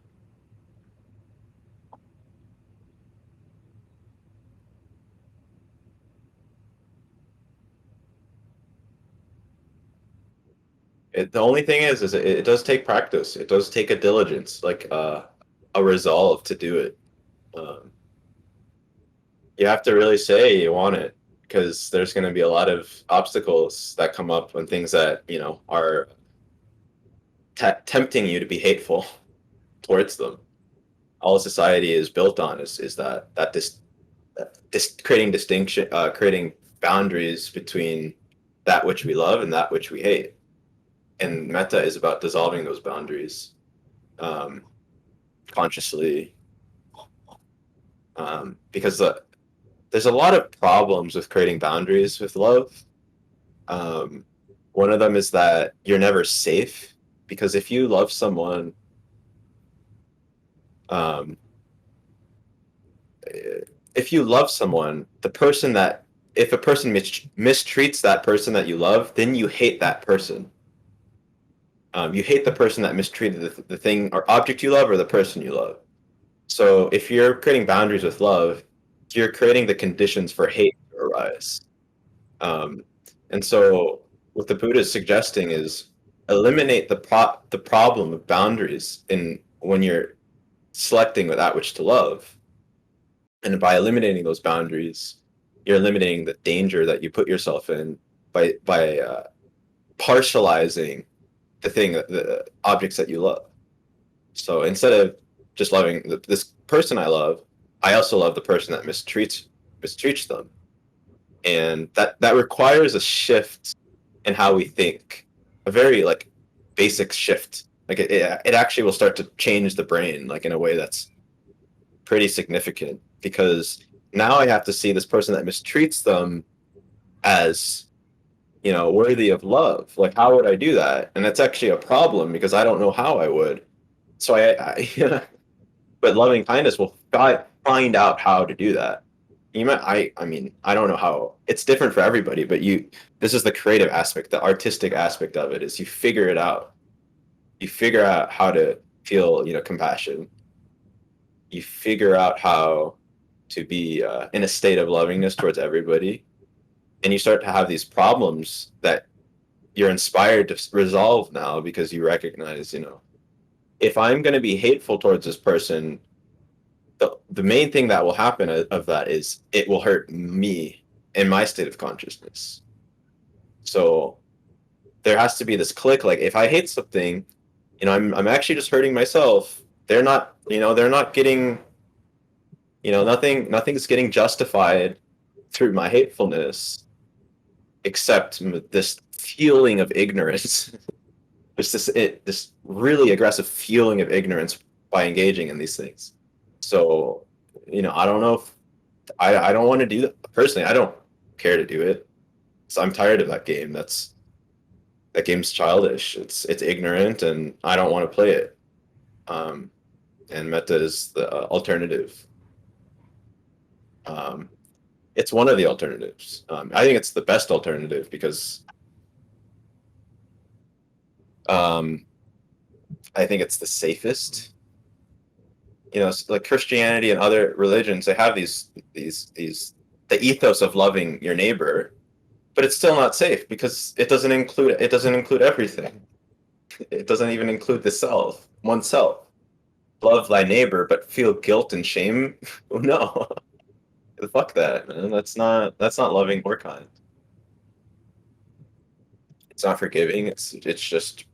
the only thing is it does take practice. It does take a diligence, like a resolve to do it. Um, you have to really say you want it, because there's going to be a lot of obstacles that come up, and things that are tempting you to be hateful towards them. All society is built on is this creating distinction, creating boundaries between that which we love and that which we hate. And metta is about dissolving those boundaries, um, consciously, because there's a lot of problems with creating boundaries with love. Um, One of them is that you're never safe, because if you love someone, um, if you love someone, the person that if a person mistreats that person that you love, then you hate that person. You hate the person that mistreated the thing or object you love, or the person you love. So if you're creating boundaries with love, you're creating the conditions for hate to arise. Um, and so what the Buddha is suggesting is, eliminate the problem of boundaries in when you're selecting that which to love. And by eliminating those boundaries, you're eliminating the danger that you put yourself in by partializing the objects that you love. So instead of just loving this person I love, I also love the person that mistreats them, and that requires a shift in how we think, a very like basic shift. Like it actually will start to change the brain like in a way that's pretty significant, because now I have to see this person that mistreats them as, worthy of love. Like, how would I do that? And that's actually a problem because I don't know how I would. So but loving kindness will find out how to do that. I mean, I don't know how. It's different for everybody, but this is the creative aspect, the artistic aspect of it, is you figure it out. You figure out how to feel, compassion. You figure out how to be in a state of lovingness towards everybody, and you start to have these problems that you're inspired to resolve now because you recognize, if I'm going to be hateful towards this person, the main thing that will happen of that is it will hurt me in my state of consciousness. So there has to be this click. Like, if I hate something, I'm actually just hurting myself. They're not getting, nothing's getting justified through my hatefulness, except this feeling of ignorance. There's this really aggressive feeling of ignorance by engaging in these things. So, I don't know if I don't want to do that personally. I don't care to do it. So I'm tired of that game. That game's childish. It's ignorant, and I don't want to play it. Um, and Metta is the alternative. Um, it's one of the alternatives. I think it's the best alternative because um, I think it's the safest. Like Christianity and other religions, they have the ethos of loving your neighbor, but it's still not safe because it doesn't include everything. It doesn't even include oneself. Love thy neighbor, but feel guilt and shame. No, fuck that, man. That's not loving or kind. It's not forgiving. It's just,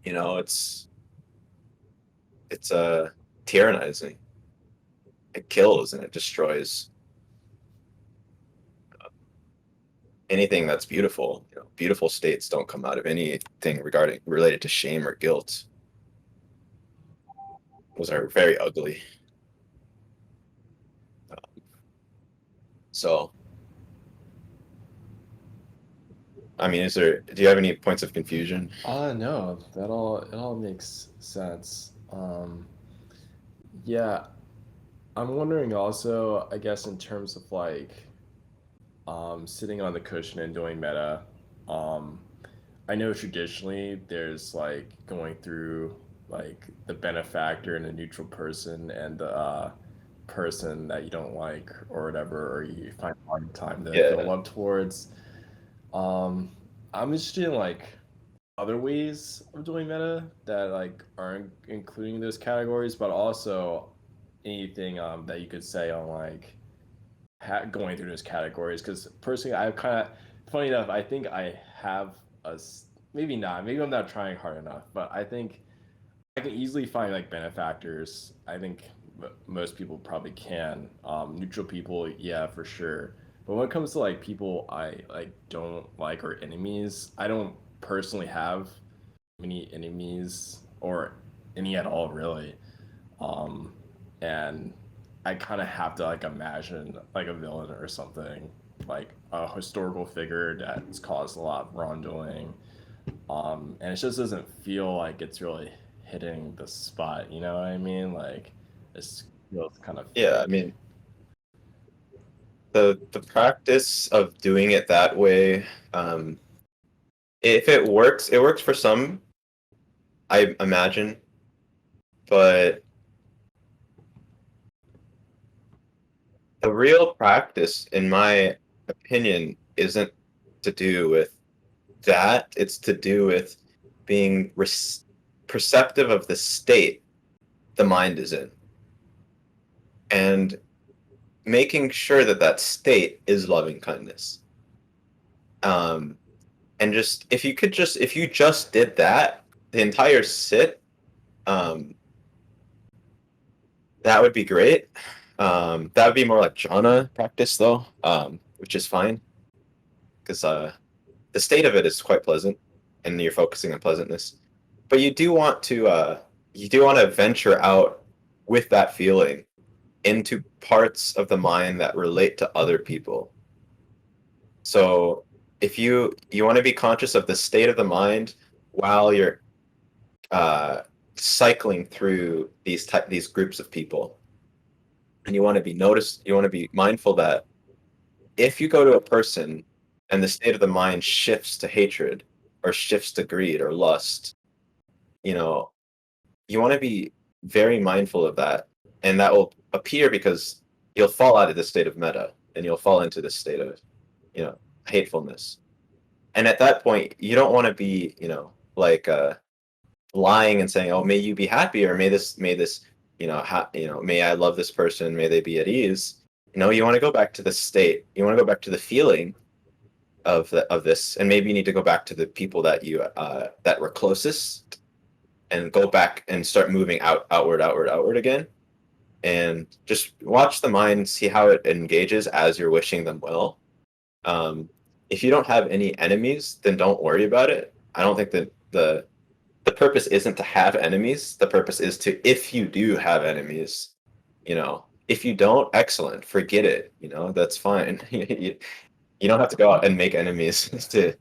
it's tyrannizing. It kills and it destroys anything that's beautiful. Beautiful states don't come out of anything related to shame or guilt. Those are very ugly. So, I mean, do you have any points of confusion? No, it all makes sense. Yeah, I'm wondering also, I guess, in terms of like sitting on the cushion and doing meta. Um, I know traditionally there's like going through like the benefactor and a neutral person and the person that you don't like or whatever, or you find a hard time to feel Yeah, love towards. Um, I'm interested in like other ways of doing meta that like aren't including those categories, but also anything that you could say on like going through those categories. Because personally, I kind of, funny enough, I think I have maybe not, maybe I'm not trying hard enough, but I think I can easily find like benefactors. I think most people probably can. Neutral people, yeah, for sure. But when it comes to like people I like don't like or enemies, I don't personally have many enemies or any at all really. Um, and I kind of have to like imagine like a villain or something, like a historical figure that's caused a lot of wrongdoing. And it just doesn't feel like it's really hitting the spot. You know what I mean? Like it feels kind of yeah. I fake. mean, the practice of doing it that way, um, if it works for some, I imagine, but the real practice, in my opinion, isn't to do with that. It's to do with being perceptive of the state the mind is in, and making sure that that state is loving kindness. Um, and just if you just did that the entire sit, um, that would be great. That would be more like jhana practice though, which is fine because the state of it is quite pleasant, and you're focusing on pleasantness. But you do want to venture out with that feeling into parts of the mind that relate to other people. So if you want to be conscious of the state of the mind while you're uh, cycling through these groups of people, and you want to be mindful that if you go to a person and the state of the mind shifts to hatred or shifts to greed or lust, you know, you want to be very mindful of that. And that will appear because you'll fall out of the state of metta and you'll fall into this state of, you know, hatefulness. And at that point, you don't want to be, like lying and saying, "Oh, may you be happy," or may this, may I love this person, may they be at ease. No, you want to go back to the state. You want to go back to the feeling of this, and maybe you need to go back to the people that were closest, and go back and start moving outward again, and just watch the mind, see how it engages as you're wishing them well. Um, if you don't have any enemies, then don't worry about it. I don't think that the purpose isn't to have enemies. The purpose is to, if you do have enemies, if you don't, excellent, forget it. That's fine. You don't have to go out and make enemies to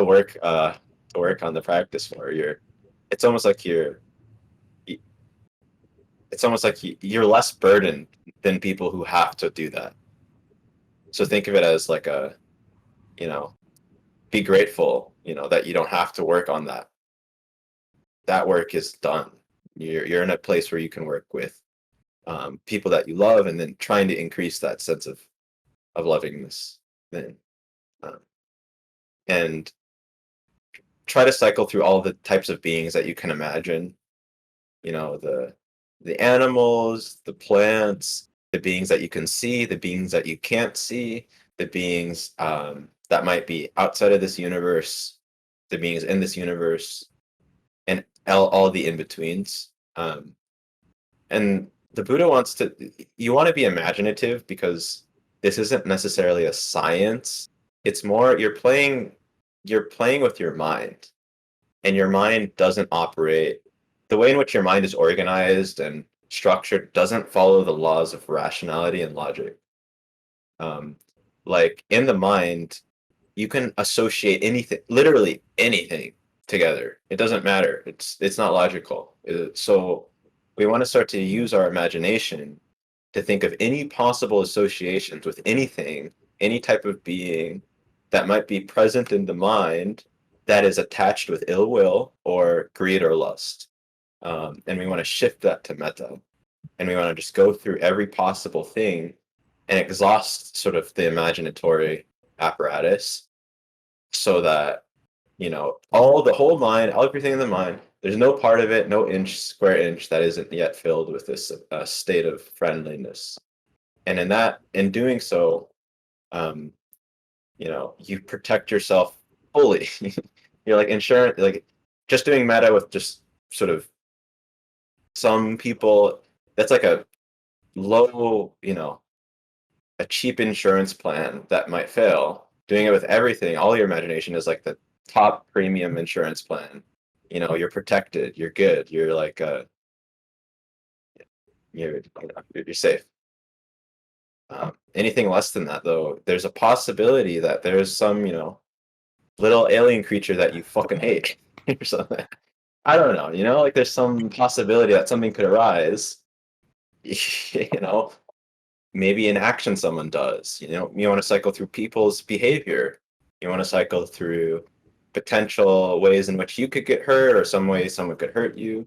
work to work on the practice for. It's almost like you're less burdened than people who have to do that. So think of it as like you know, be grateful, that you don't have to work on that. That work is done. You're in a place where you can work with people that you love, and then trying to increase that sense of lovingness. Then um, and try to cycle through all the types of beings that you can imagine. The animals, the plants, the beings that you can see, the beings that you can't see, the beings that might be outside of this universe, the beings in this universe, and all the in-betweens. And the Buddha you want to be imaginative, because this isn't necessarily a science. It's more you're playing with your mind, and your mind doesn't operate the way in which your mind is organized and structured doesn't follow the laws of rationality and logic. Um, like in the mind, you can associate anything, literally anything, together. It doesn't matter. It's not logical. So we want to start to use our imagination to think of any possible associations with anything, any type of being that might be present in the mind that is attached with ill will or greed or lust. And we want to shift that to metta. And we want to just go through every possible thing and exhaust sort of the imaginatory apparatus, so that, the whole mind, everything in the mind, there's no part of it, no square inch that isn't yet filled with this state of friendliness. And in doing so, um, you protect yourself fully. You're like insurance, like just doing metta with just sort of some people, that's like a low, a cheap insurance plan that might fail. Doing it with everything, all your imagination, is like the top premium insurance plan. You're protected, you're good, you're like you're safe. Anything less than that, though, there's a possibility that there's some, little alien creature that you fucking hate or something. I don't know, like there's some possibility that something could arise. you know, Maybe an action someone does. You want to cycle through people's behavior. You want to cycle through potential ways in which you could get hurt, or some ways someone could hurt you.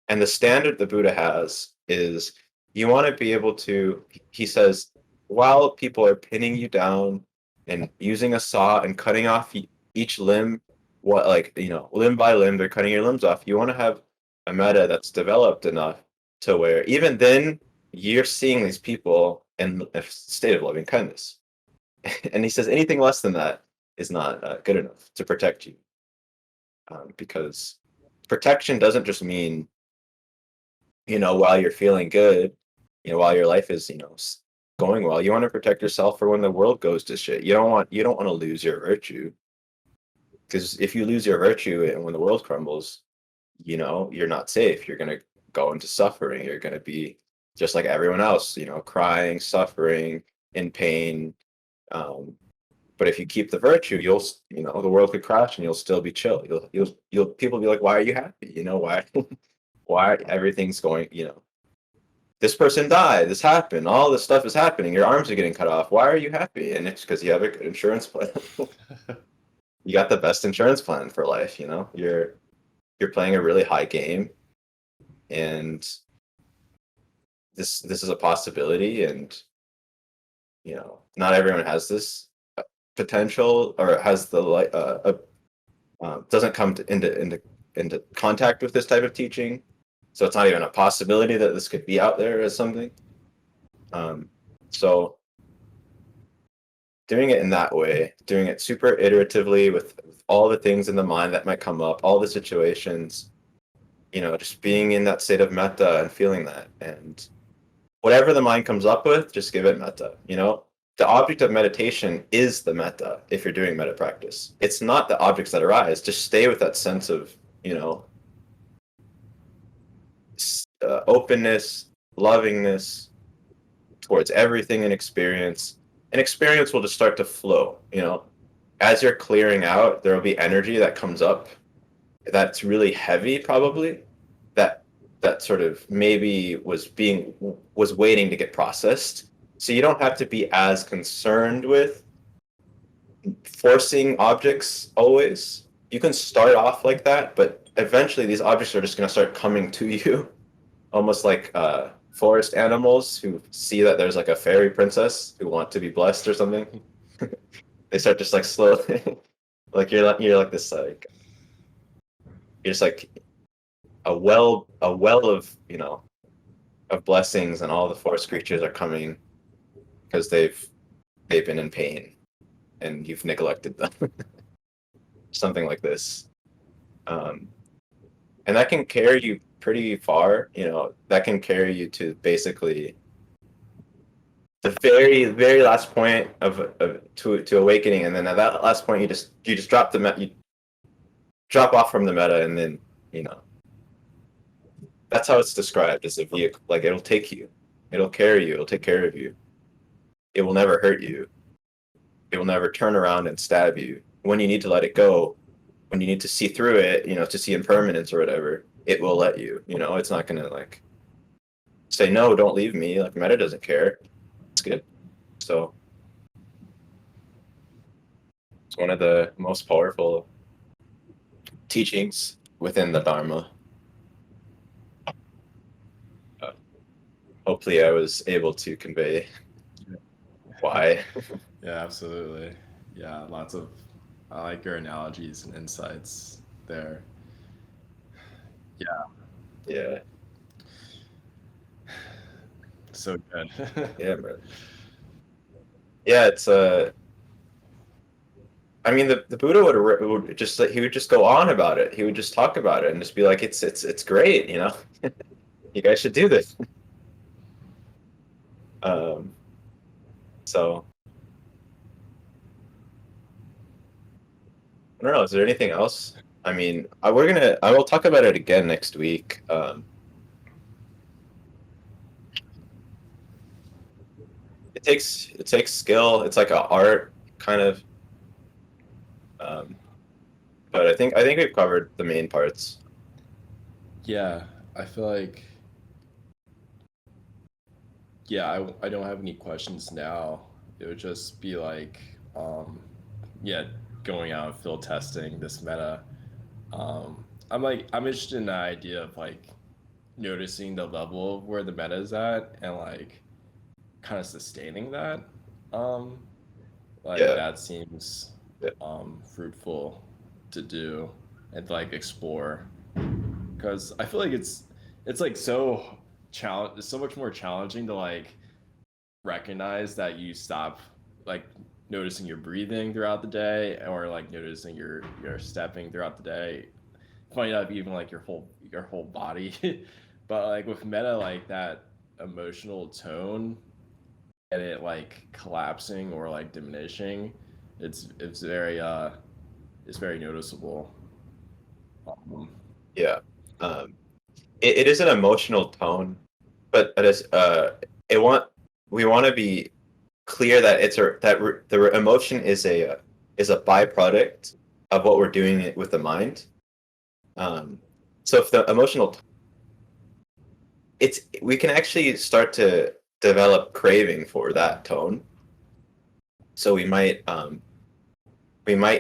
And the standard the Buddha has is, you want to be able to, he says, while people are pinning you down and using a saw and cutting off each limb what, like, limb by limb, they're cutting your limbs off. You want to have a meta that's developed enough to where even then you're seeing these people in a state of loving kindness. And he says anything less than that is not good enough to protect you, because protection doesn't just mean, while you're feeling good, while your life is, going well. You want to protect yourself for when the world goes to shit. You don't want to lose your virtue, because if you lose your virtue and when the world crumbles, you're not safe. You're going to go into suffering. You're going to be just like everyone else, crying, suffering, in pain. Um, but if you keep the virtue, the world could crash and you'll still be chill. You'll people be like, why are you happy? Why, why everything's going, this person died, this happened, all this stuff is happening, your arms are getting cut off. Why are you happy? And it's because you have a good insurance plan. You got the best insurance plan for life. You're playing a really high game, and this is a possibility, and not everyone has this potential or has the doesn't come into contact with this type of teaching, so it's not even a possibility that this could be out there as something. So doing it in that way, doing it super iteratively with all the things in the mind that might come up, all the situations, just being in that state of metta and feeling that, and whatever the mind comes up with, just give it metta. The object of meditation is the metta. If you're doing metta practice, it's not the objects that arise. Just stay with that sense of openness, lovingness towards everything in experience, and experience will just start to flow. As you're clearing out, there will be energy that comes up that's really heavy, probably, that sort of maybe was waiting to get processed. So you don't have to be as concerned with forcing objects always. You can start off like that, but eventually these objects are just going to start coming to you, almost like forest animals who see that there's like a fairy princess who want to be blessed or something. They start just like slowly, like you're like this, like you're just like a well of blessings, and all the forest creatures are coming because they've been in pain and you've neglected them. Something like this. um, and that can carry you pretty far. That can carry you to basically the very very last point to awakening, and then at that last point you just drop off from the meta, and then you know that's how it's described, as a vehicle. Like, it'll carry you, it'll take care of you, it will never hurt you, it will never turn around and stab you. When you need to let it go, when you need to see through it, to see impermanence or whatever, it will let you. It's not gonna like say, no, don't leave me. Like, meta doesn't care. It's good. So it's one of the most powerful teachings within the Dharma. Hopefully I was able to convey why. Yeah, absolutely. Yeah, I like your analogies and insights there. Yeah, Yeah. so good. Yeah, bro. Yeah, it's I mean, the Buddha would just, he would just go on about it. He would just talk about it and just be like, it's great, you guys should do this. Um, so I don't know. Is there anything else? I mean, I will talk about it again next week. It takes skill. It's like an art kind of. Um, but I think we've covered the main parts. Yeah, I feel like, yeah, I don't have any questions now. It would just be like, yeah, going out and field testing this meta. I'm interested in the idea of like noticing the level of where the meta is at and like kind of sustaining that. Um, like Yeah. that seems Yeah. fruitful. to do and like explore, because I feel like it's like so it's so much more challenging to like recognize that you stop like noticing your breathing throughout the day, or like noticing your stepping throughout the day. Funny enough, even like your whole body. But like with Meta, like that emotional tone and it like collapsing or like diminishing, it's very it's very noticeable. Um, Yeah. Um, it is an emotional tone, but it is it want we want to be clear that the emotion is a byproduct of what we're doing it with the mind. Um, so if the emotional it's we can actually start to develop craving for that tone. So we might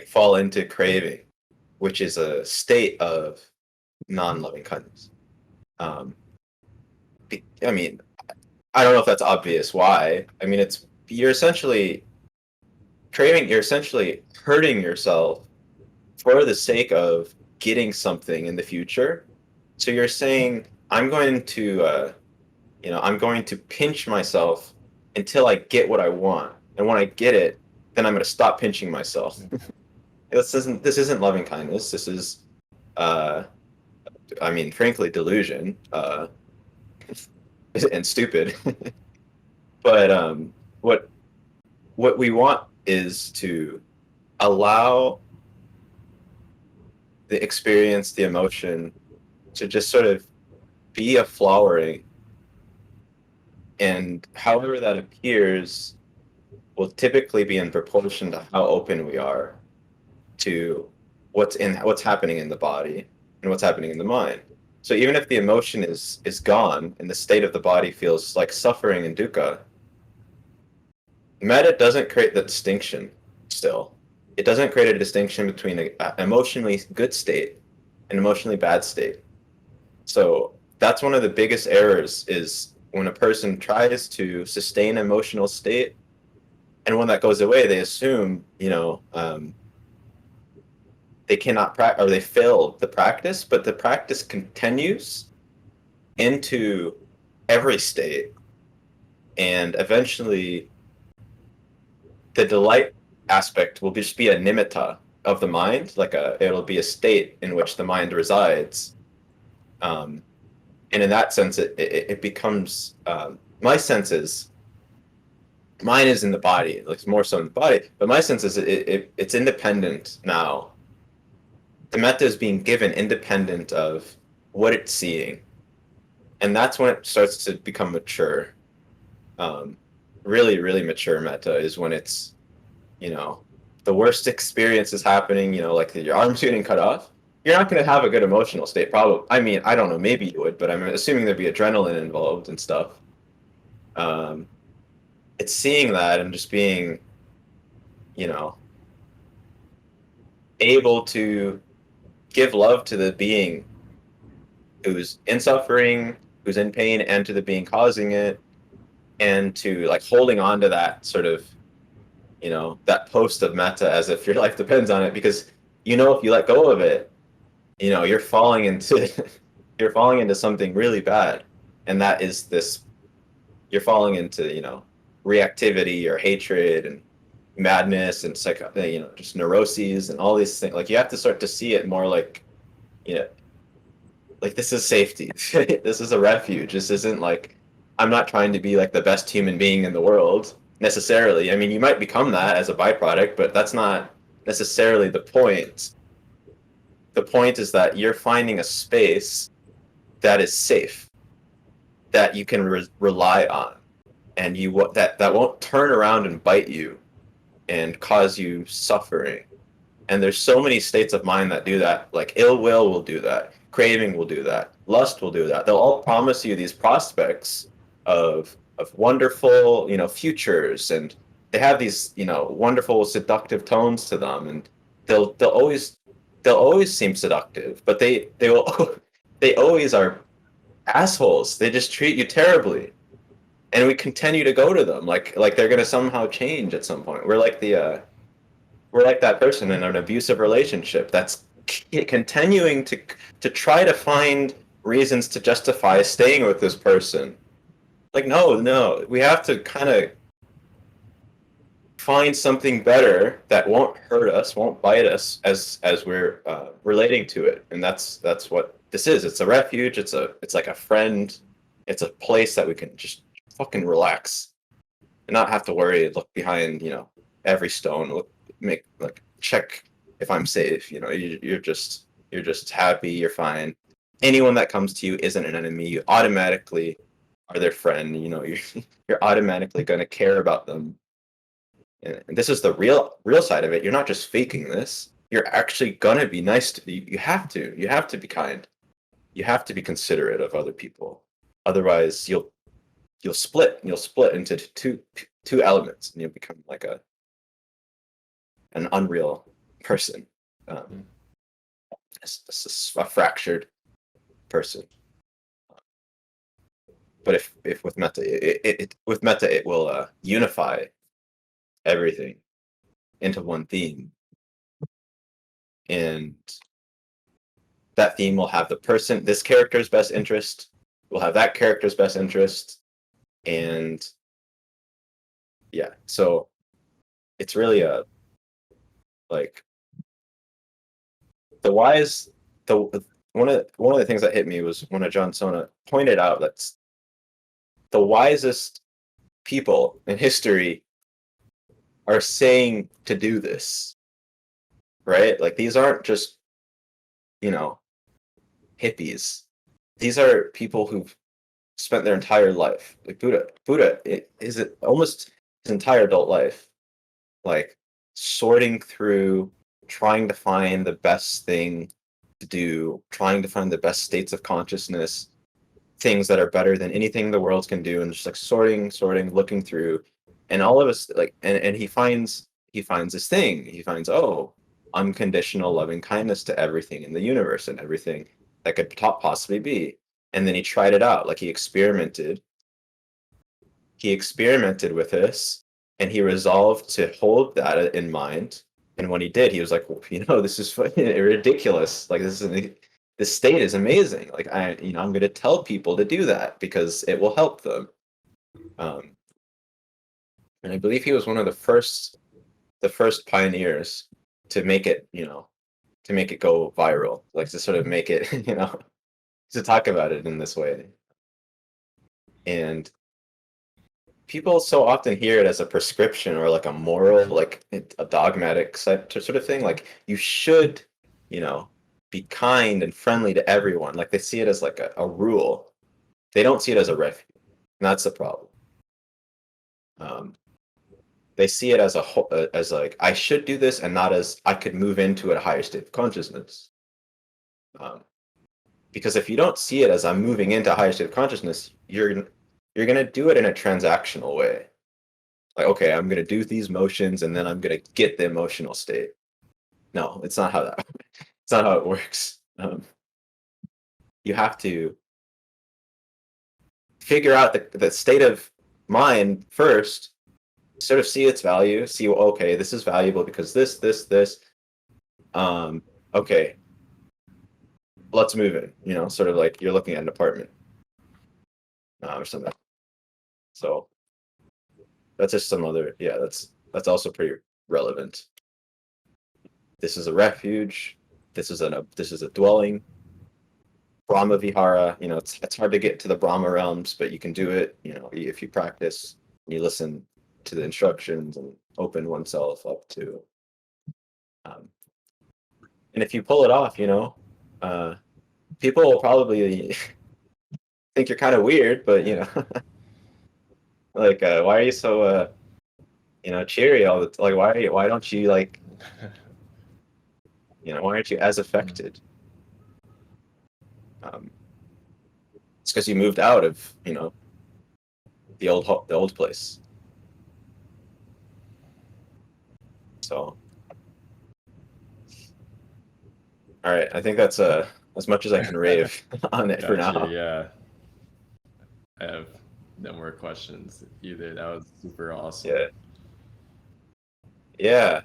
fall into craving, which is a state of non-loving kindness. Um, I mean, I don't know if that's obvious why. I mean, it's you're essentially craving, you're essentially hurting yourself for the sake of getting something in the future. So you're saying, I'm going to, I'm going to pinch myself until I get what I want, and when I get it, then I'm going to stop pinching myself. This isn't loving kindness. This is, uh, I mean, frankly, delusion, and stupid. But what what we want is to allow the experience, the emotion, to just sort of be a flowering, and however that appears will typically be in proportion to how open we are to what's happening in the body and what's happening in the mind. So even if the emotion is gone and the state of the body feels like suffering and dukkha, metta doesn't create the distinction still. It doesn't create a distinction between an emotionally good state and emotionally bad state. So that's one of the biggest errors is when a person tries to sustain an emotional state, and when that goes away, they assume, they cannot practice or they fail the practice, but the practice continues into every state, and eventually the delight aspect will just be a nimitta of the mind, it'll be a state in which the mind resides. And in that sense, it becomes my sense is mine is in the body, like more so in the body, but my sense is it's independent now. The metta is being given independent of what it's seeing, and that's when it starts to become mature. Um, really, really mature metta is when it's, you know, the worst experience is happening, like your arm's getting cut off. You're not going to have a good emotional state, probably. I mean, I don't know, maybe you would, but I'm assuming there'd be adrenaline involved and stuff. Um, it's seeing that and just being, you know, able to give love to the being who's in suffering, who's in pain, and to the being causing it, and to like holding on to that sort of, that post of metta as if your life depends on it, because if you let go of it, you're falling into you're falling into something really bad, and that is this you're falling into reactivity or hatred and madness and just neuroses and all these things. Like you have to start to see it more like, you know like this is safety. This is a refuge. This isn't like, I'm not trying to be like the best human being in the world necessarily. I mean, you might become that as a byproduct, but that's not necessarily the point. The point is that you're finding a space that is safe, that you can rely on, and that won't turn around and bite you and cause you suffering. And there's so many states of mind that do that. Like ill will do that. Craving will do that. Lust will do that. They'll all promise you these prospects of wonderful, futures, and they have these, wonderful seductive tones to them, and they'll always they'll always seem seductive, but they will they always are assholes. They just treat you terribly, and we continue to go to them like they're gonna somehow change at some point. like that person in an abusive relationship that's continuing to try to find reasons to justify staying with this person. Like, no, we have to kind of find something better that won't hurt us, won't bite us as we're relating to it, and that's what this is. It's a refuge. It's like a friend. It's a place that we can just fucking relax and not have to worry, look behind, every stone, check if I'm safe. You're just happy, you're fine. Anyone that comes to you isn't an enemy. You automatically are their friend. You're automatically going to care about them. And this is the real side of it. You're not just faking this. You're actually going to be nice to you have to be kind. You have to be considerate of other people. Otherwise, you'll split into two elements, and you'll become like an unreal person, a fractured person. But if with Metta, it will unify everything into one theme, and that theme will have this character's best interest, will have that character's best interest, and yeah, so it's really like the wise the one of the things that hit me was when John Sona pointed out that the wisest people in history are saying to do this, right? Like, these aren't just, hippies. These are people who've spent their entire life, like Buddha is it almost his entire adult life, like sorting through, trying to find the best thing to do, trying to find the best states of consciousness, things that are better than anything the world can do, and just like sorting, looking through, and all of us like, and he finds this thing. He finds, oh, unconditional loving kindness to everything in the universe and everything that could possibly be. And then he tried it out, like he experimented with this, and he resolved to hold that in mind. And when he did, he was like, well, this is ridiculous. Like, this state is amazing. Like, I'm going to tell people to do that because it will help them. And I believe he was one of the first pioneers to make it, to make it go viral, like to sort of make it, to talk about it in this way. And people so often hear it as a prescription or like a moral, like a dogmatic sort of thing. Like, you should, be kind and friendly to everyone. Like, they see it as like a rule. They don't see it as a refuge. And that's the problem. They see it as as like, I should do this, and not as I could move into a higher state of consciousness. Because if you don't see it as I'm moving into a higher state of consciousness, you're going to do it in a transactional way. Like, okay, I'm going to do these motions, and then I'm going to get the emotional state. No, it's not how it's not how it works. You have to figure out the state of mind first, sort of see its value, see, okay, this is valuable because this. Okay, let's move in. Sort of like you're looking at an apartment or something. So that's just some other, yeah, that's also pretty relevant. This is a refuge. This is a dwelling. Brahma Vihara. It's hard to get to the Brahma realms, but you can do it. If you practice, you listen to the instructions and open oneself up to. And if you pull it off, people will probably think you're kind of weird, but like, why are you so cheery all the like? Why don't you like? Why aren't you as affected? It's because you moved out of the old place. So, all right, I think that's as much as I can rave on it for now. Yeah, I have no more questions either. That was super awesome. Yeah.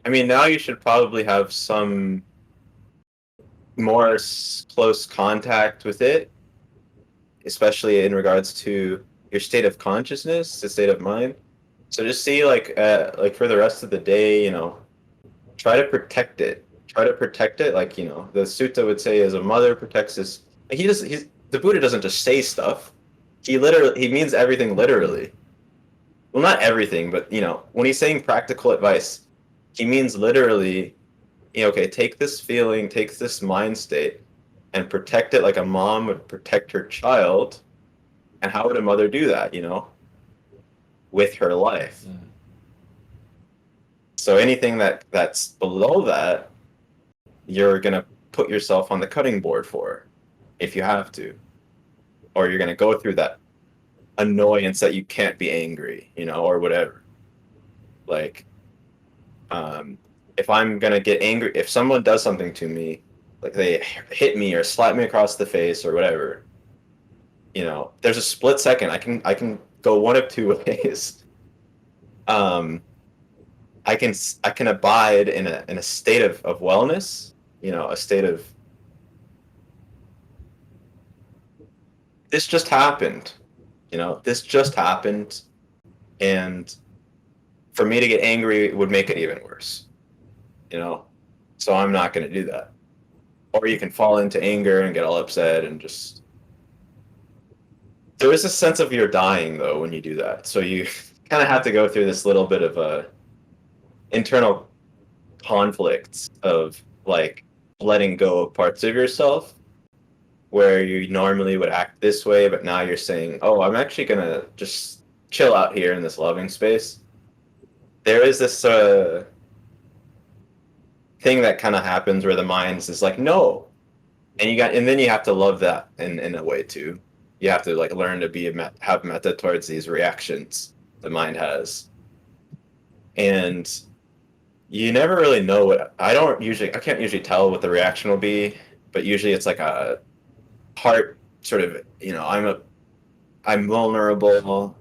I mean, now you should probably have some more close contact with it, especially in regards to your state of consciousness, the state of mind. So just see like for the rest of the day, try to protect it. Try to protect it, like the sutta would say, as a mother protects his. Like, he's the Buddha doesn't just say stuff. He means everything literally. Well, not everything, but when he's saying practical advice, he means literally. Okay, take this feeling, take this mind state, and protect it like a mom would protect her child. And how would a mother do that? With her life. Mm. So anything that's below that, you're gonna put yourself on the cutting board for, if you have to, or you're gonna go through that annoyance that you can't be angry, or whatever. Like, if I'm gonna get angry, if someone does something to me, like they hit me or slap me across the face or whatever, there's a split second. I can go one of two ways. Um, I can abide in a state of wellness, a state of this just happened, this just happened, and for me to get angry would make it even worse, you know, so I'm not going to do that. Or you can fall into anger and get all upset and just there is a sense of you're dying though when you do that, so you kind of have to go through this little bit of a internal conflict of like letting go of parts of yourself where you normally would act this way, but now you're saying, "Oh, I'm actually gonna just chill out here in this loving space." There is this thing that kind of happens where the mind is like, "No," and then you have to love that in a way too. You have to like learn to have metta towards these reactions the mind has, and you never really know what. I can't usually tell what the reaction will be, but usually it's like a heart sort of. I'm vulnerable.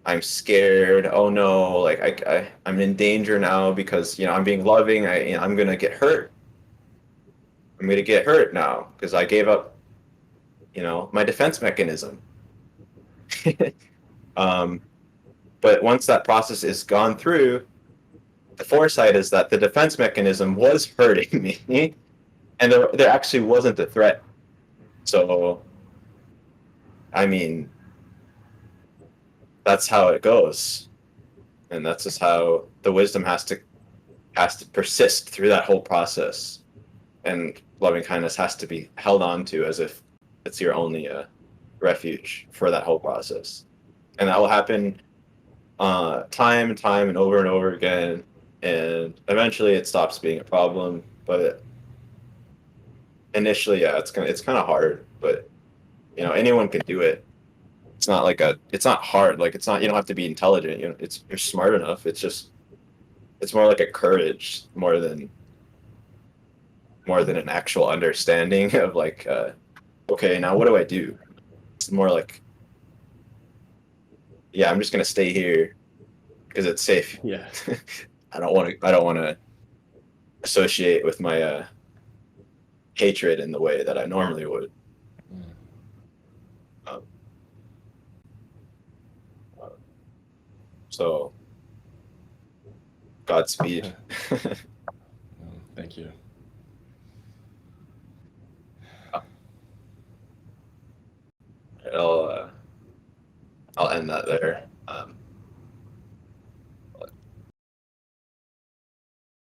I'm scared. Oh no, like I'm in danger now because I'm being loving. I'm gonna get hurt. I'm gonna get hurt now because I gave up. My defense mechanism. um, but once that process is gone through, the foresight is that the defense mechanism was hurting me, and there actually wasn't a threat. So, I mean, that's how it goes, and that's just how the wisdom has to persist through that whole process, and loving kindness has to be held on to as if it's your only refuge for that whole process, and that will happen time and time and over again, and eventually it stops being a problem. But initially, yeah, it's kind of hard, but anyone can do it. It's not hard. Like, it's not, you don't have to be intelligent. You're smart enough. It's more like a courage more than an actual understanding of like, okay, now what do I do? It's more like, yeah, I'm just gonna stay here because it's safe. Yeah. I don't want to associate with my hatred in the way that I normally would. Mm. Um, so Godspeed. Thank you. I'll uh, I'll end that there.